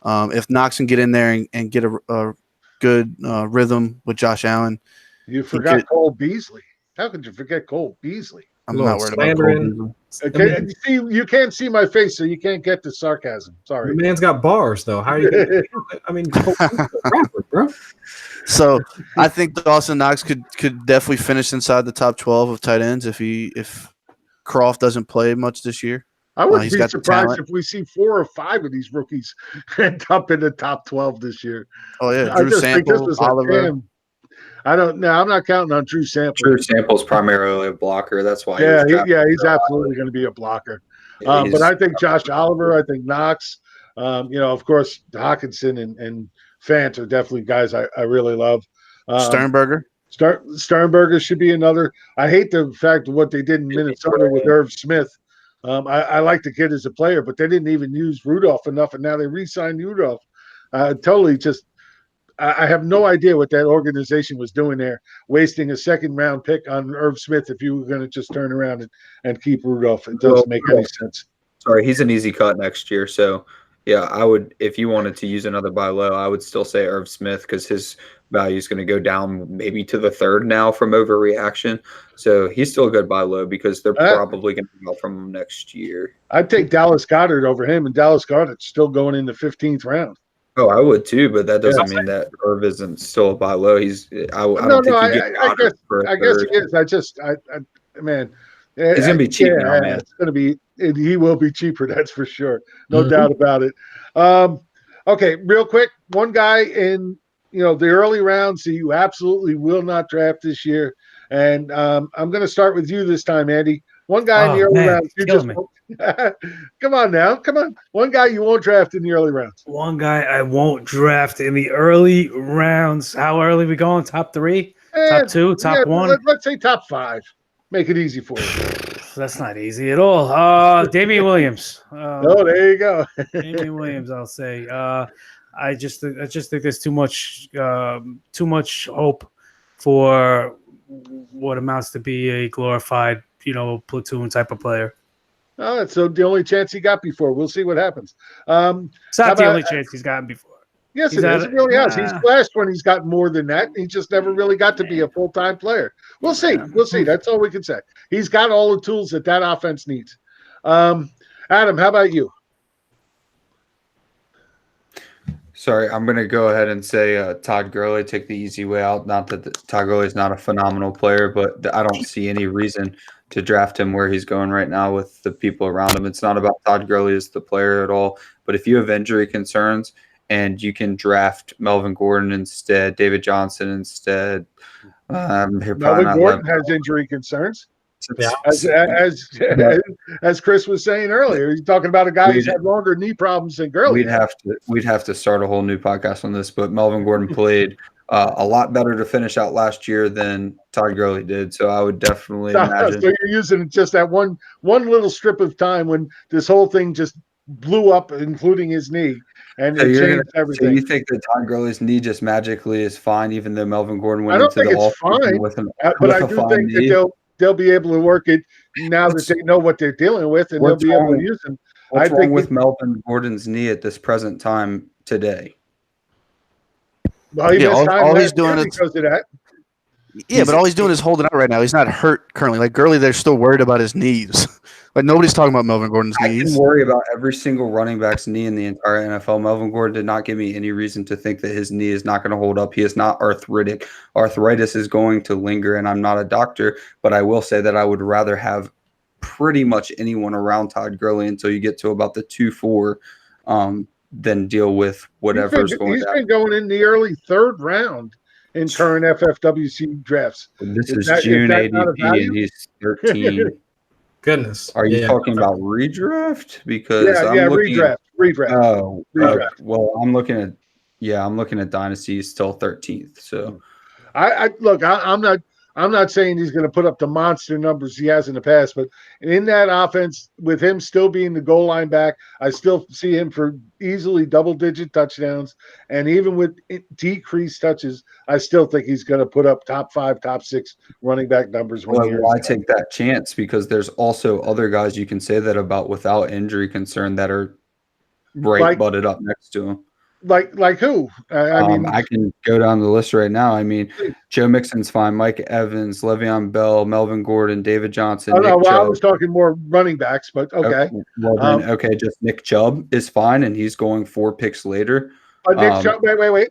If Knox can get in there and get a good rhythm with Josh Allen. You forgot Cole Beasley. How could you forget Cole Beasley? I'm not worried about Cole Beasley. Okay, see, you can't see my face, so you can't get the sarcasm. Sorry. The man's got bars, though. How are you going to – I mean, rapper, bro. So I think Dawson Knox could definitely finish inside the top 12 of tight ends if Croft doesn't play much this year. I wouldn't be surprised if we see 4 or 5 of these rookies end up in the top 12 this year. Oh, yeah. Drew Sample, Oliver. I don't know. I'm not counting on Drew Sample. Drew Sample's primarily a blocker. That's why. He's absolutely going to be a blocker. But I think Josh Oliver, I think Knox, of course, Hawkinson and Fant are definitely guys I really love. Sternberger. Sternberger should be another. I hate the fact of what they did in Minnesota with Irv Smith. I like the kid as a player, but they didn't even use Rudolph enough, and now they re-signed Rudolph. Totally just I have no idea what that organization was doing there, wasting a second-round pick on Irv Smith if you were going to just turn around and keep Rudolph. It doesn't make any sense. Sorry, he's an easy cut next year. So, yeah, I would – if you wanted to use another buy low, I would still say Irv Smith because his value is going to go down maybe to the third now from overreaction. So he's still a good buy low because they're probably going to go from him next year. I'd take Dallas Goedert over him, and Dallas Goedert's still going in the 15th round. Oh, I would too, but that doesn't mean that Irv isn't still a buy low. I guess he is. Man, he's gonna be cheap now, man. It's gonna be. He will be cheaper. That's for sure. No doubt about it. Okay, real quick, one guy in the early rounds that you absolutely will not draft this year, and I'm going to start with you this time, Andy. One guy in the early rounds. You just come on now. Come on. One guy you won't draft in the early rounds. One guy I won't draft in the early rounds. How early are we going? Top 3? Top 2? Top 1? Let's say top 5. Make it easy for you. That's not easy at all. Damian Williams. There you go. Damian Williams, I'll say. I just think there's too much hope for what amounts to be a glorified, platoon type of player. Oh, that's the only chance he got before. We'll see what happens. It's not the only chance he's gotten before. Yes, it is. It really has. He's flashed when he's gotten more than that. He just never really got to be a full-time player. We'll see. We'll see. That's all we can say. He's got all the tools that offense needs. Adam, how about you? Sorry, I'm going to go ahead and say Todd Gurley, take the easy way out. Not that Todd Gurley is not a phenomenal player, but I don't see any reason to draft him where he's going right now with the people around him. It's not about Todd Gurley as the player at all. But if you have injury concerns and you can draft Melvin Gordon instead, David Johnson instead. Melvin Gordon has injury concerns. Yeah. As Chris was saying earlier, he's talking about a guy who's had longer knee problems than Gurley. We'd have to start a whole new podcast on this, but Melvin Gordon played a lot better to finish out last year than Todd Gurley did. So I would definitely imagine. So you're using just that one little strip of time when this whole thing just blew up, including his knee, and it changed everything. So you think that Todd Gurley's knee just magically is fine, even though Melvin Gordon went into the fine, but I do think that they'll be able to work it now that they know what they're dealing with, and they'll be able to use them. What's wrong with Melvin Gordon's knee at this present time today? Well, all he's doing is because of that. Yeah, but all he's doing is holding out right now. He's not hurt currently. Like Gurley, they're still worried about his knees. Like nobody's talking about Melvin Gordon's knees. I didn't worry about every single running back's knee in the entire NFL. Melvin Gordon did not give me any reason to think that his knee is not going to hold up. He is not arthritic. Arthritis is going to linger, and I'm not a doctor, but I will say that I would rather have pretty much anyone around Todd Gurley until you get to about the 2-4 than deal with whatever's going on. He's been going in the early 3rd round in current FFWC drafts. This is June ADP, and he's 13. Goodness. Are you talking about redraft? Because redraft. Oh, redraft. Well, I'm looking at Dynasty till 13th. So, I'm not saying he's going to put up the monster numbers he has in the past, but in that offense, with him still being the goal line back, I still see him for easily double-digit touchdowns. And even with decreased touches, I still think he's going to put up top 5, top 6 running back numbers. Why take that chance? Because there's also other guys you can say that about without injury concern that are butted up next to him. Like who? I mean, I can go down the list right now. I mean, Joe Mixon's fine. Mike Evans, Le'Veon Bell, Melvin Gordon, David Johnson. oh no, Nick well, I Chubb. was talking more running backs, but okay. Well, then, okay, just Nick Chubb is fine, and he's going 4 picks later. But Nick Chubb, wait.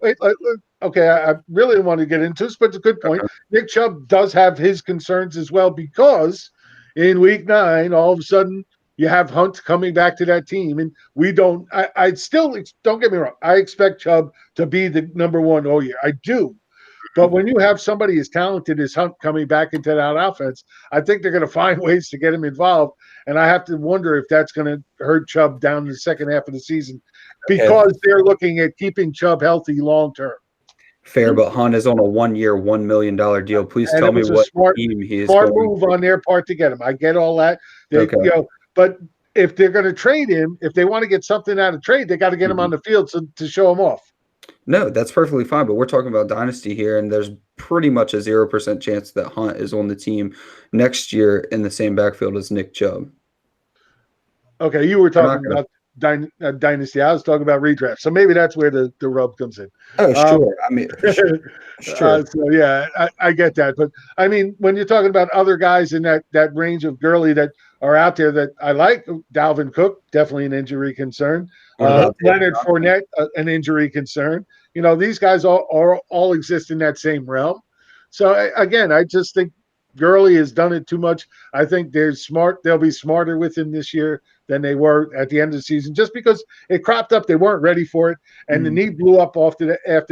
Okay, I really want to get into this, but it's a good point. Okay. Nick Chubb does have his concerns as well because in week 9, all of a sudden you have Hunt coming back to that team, and we don't. I still don't get me wrong. I expect Chubb to be the number 1 all year. I do. But when you have somebody as talented as Hunt coming back into that offense, I think they're going to find ways to get him involved. And I have to wonder if that's going to hurt Chubb down the second half of the season because they're looking at keeping Chubb healthy long term. Fair, but Hunt is on a 1-year, $1 million deal. Please tell me what team he is smart going move on their part to get him. I get all that. But if they're going to trade him, if they want to get something out of trade, they got to get him on the field to show him off. No, that's perfectly fine. But we're talking about Dynasty here, and there's pretty much a 0% chance that Hunt is on the team next year in the same backfield as Nick Chubb. Okay, you were talking about Dynasty. I was talking about redraft. So maybe that's where the rub comes in. Oh, sure. I mean, sure. So, yeah, I get that. But, I mean, when you're talking about other guys in that range of Gurley that are out there that I like, Dalvin Cook, definitely an injury concern. Leonard Fournette, an injury concern. You know, these guys all exist in that same realm. So, again, I just think Gurley has done it too much. I think they're smart. They'll be smarter with him this year than they were at the end of the season, just because it cropped up. They weren't ready for it, and the knee blew up after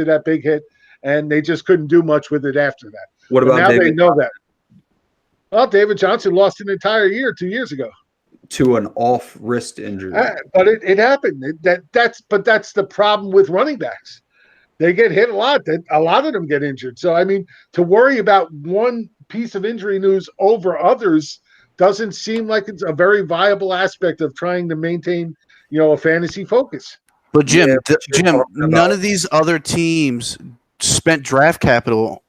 that big hit, and they just couldn't do much with it after that. What about now David? They know that. Well, David Johnson lost an entire year 2 years ago to an off wrist injury. But it happened. That's the problem with running backs. They get hit a lot. A lot of them get injured. So I mean, to worry about one piece of injury news over others doesn't seem like it's a very viable aspect of trying to maintain, a fantasy focus. But Jim, none of these other teams spent draft capital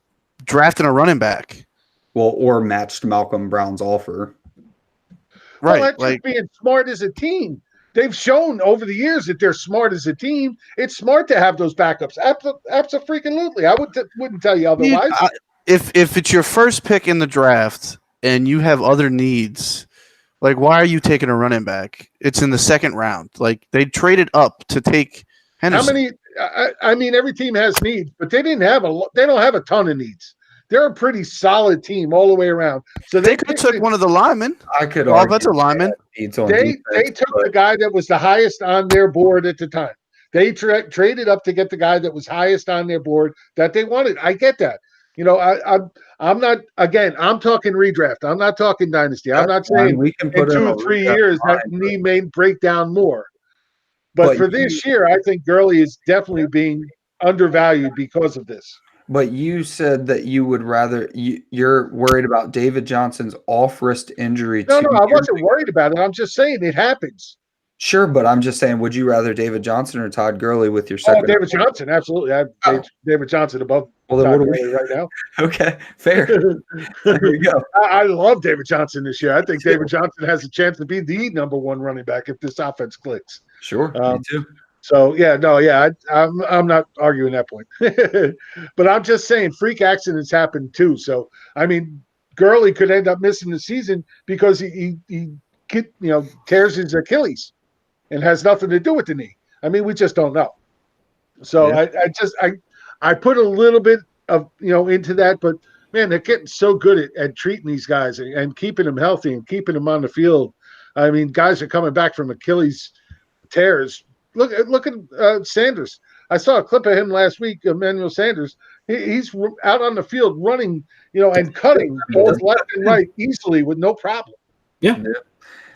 drafting a running back. Well, or matched Malcolm Brown's offer. Right. Well, that's just being smart as a team. They've shown over the years that they're smart as a team. It's smart to have those backups. Absolutely. I wouldn't tell you otherwise. If it's your first pick in the draft and you have other needs, like, why are you taking a running back? It's in the second round. Like, they traded up to take Henderson. How many? I mean, every team has needs, but they don't have a ton of needs. They're a pretty solid team all the way around. So they could have took one of the linemen. I could offensive linemen. They took the guy that was the highest on their board at the time. They traded up to get the guy that was highest on their board that they wanted. I get that. I'm not. Again, I'm talking redraft. I'm not talking dynasty. I'm not saying we can put in 2 or 3 years that knee may break down more. But for this year, I think Gurley is definitely being undervalued because of this. But you said that you would rather you're worried about David Johnson's off wrist injury. No, I wasn't worried about it. I'm just saying it happens. Sure, but I'm just saying, would you rather David Johnson or Todd Gurley with your second? Oh, David Johnson, absolutely. I have David Johnson above Todd Gurley right now. Okay, fair. There you go. I love David Johnson this year. I think David Johnson has a chance to be the number 1 running back if this offense clicks. Sure, me too. So I'm not arguing that point, but I'm just saying freak accidents happen too. So I mean, Gurley could end up missing the season because he tears his Achilles, and has nothing to do with the knee. I mean, we just don't know. So yeah. I put a little bit of into that, but man, they're getting so good at treating these guys and keeping them healthy and keeping them on the field. I mean, guys are coming back from Achilles tears. Look at Sanders. I saw a clip of him last week, Emmanuel Sanders. He's out on the field running, and cutting both left and right easily with no problem. Yeah.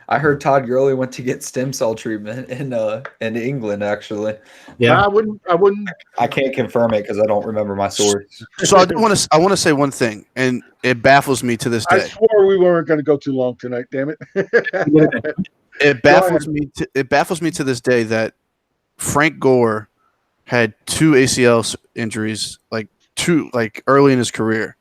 I heard Todd Gurley went to get stem cell treatment in England, actually. Yeah, I wouldn't. I can't confirm it because I don't remember my source. So I want to say one thing, and it baffles me to this day. I swore we weren't going to go too long tonight. Damn it! It baffles me. It baffles me to this day that Frank Gore had 2 ACL injuries, like early in his career,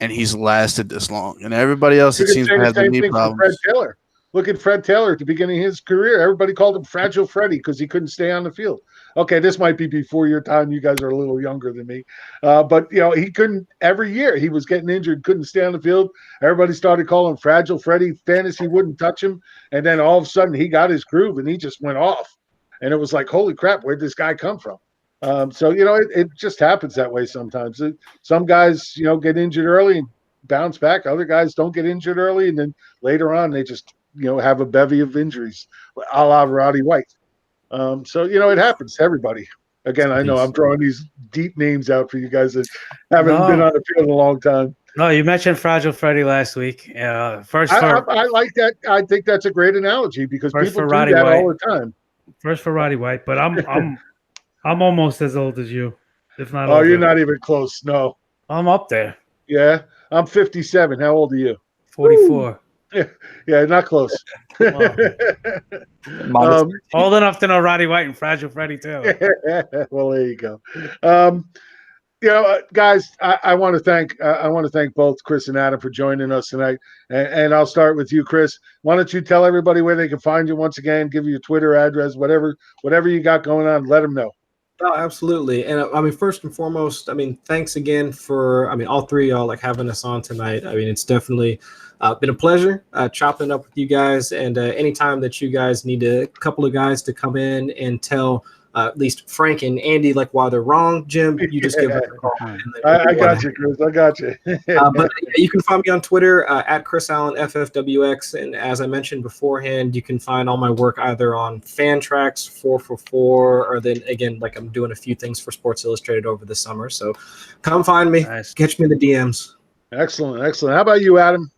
and he's lasted this long. And everybody else, it seems to have the knee problems. Fred Taylor. Look at Fred Taylor at the beginning of his career. Everybody called him Fragile Freddy because he couldn't stay on the field. Okay, this might be before your time. You guys are a little younger than me. But, he couldn't – every year he was getting injured, couldn't stay on the field. Everybody started calling him Fragile Freddy. Fantasy wouldn't touch him. And then all of a sudden he got his groove and he just went off. And it was like, holy crap, where'd this guy come from? So, it just happens that way sometimes. Some guys, get injured early and bounce back. Other guys don't get injured early, and then later on they just, have a bevy of injuries, a la Roddy White. So, it happens to everybody. Again, I know I'm throwing these deep names out for you guys that haven't been on the field in a long time. No, you mentioned Fragile Freddy last week. I like that. I think that's a great analogy because people do Roddy that White. all the time. First for Roddy White, but I'm almost as old as you, if not. Oh, older. you're not even close. No, I'm up there. Yeah, I'm 57. How old are you? 44. Yeah, not close. Old enough to know Roddy White and Fragile Freddy too. Well, there you go. Guys, I want to thank both Chris and Adam for joining us tonight. And I'll start with you, Chris. Why don't you tell everybody where they can find you once again? Give you your Twitter address, whatever you got going on. Let them know. Oh, absolutely. And first and foremost, thanks again for, all three of y'all having us on tonight. It's definitely been a pleasure chopping up with you guys. And anytime that you guys need a couple of guys to come in and tell at least Frank and Andy why they're wrong, Jim, you just give us a call. I got you, Chris. I got you. But you can find me on Twitter at Chris Allen FFWX, and as I mentioned beforehand, you can find all my work either on Fantrax 444, or then again, I'm doing a few things for Sports Illustrated over the summer. So come find me, catch me in the DMs. Excellent. How about you, Adam?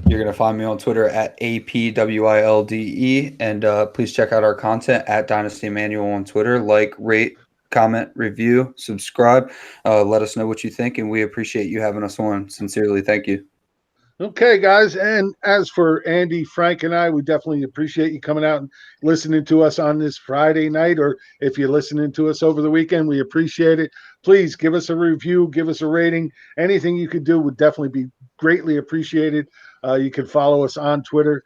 You're going to find me on Twitter at APWILDE, and please check out our content at Dynasty Manual on Twitter. Like, rate, comment, review, subscribe. Let us know what you think, and we appreciate you having us on. Sincerely, thank you. Okay, guys. And as for Andy, Frank, and I, we definitely appreciate you coming out and listening to us on this Friday night, or if you're listening to us over the weekend, we appreciate it. Please give us a review, give us a rating. Anything you could do would definitely be greatly appreciated. You can follow us on Twitter.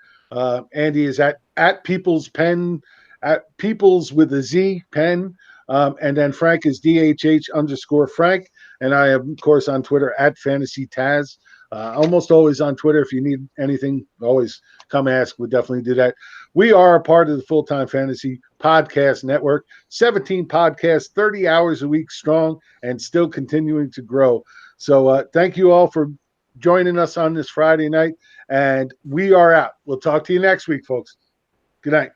Andy is at People's Pen, at People's with a Z Pen. And then Frank is DHH_Frank. And I am, of course, on Twitter at Fantasy Taz. Almost always on Twitter. If you need anything, always come ask. We'll definitely do that. We are a part of the Full-Time Fantasy Podcast Network. 17 podcasts, 30 hours a week strong, and still continuing to grow. So thank you all for joining us on this Friday night, and we are out. We'll talk to you next week, folks. Good night.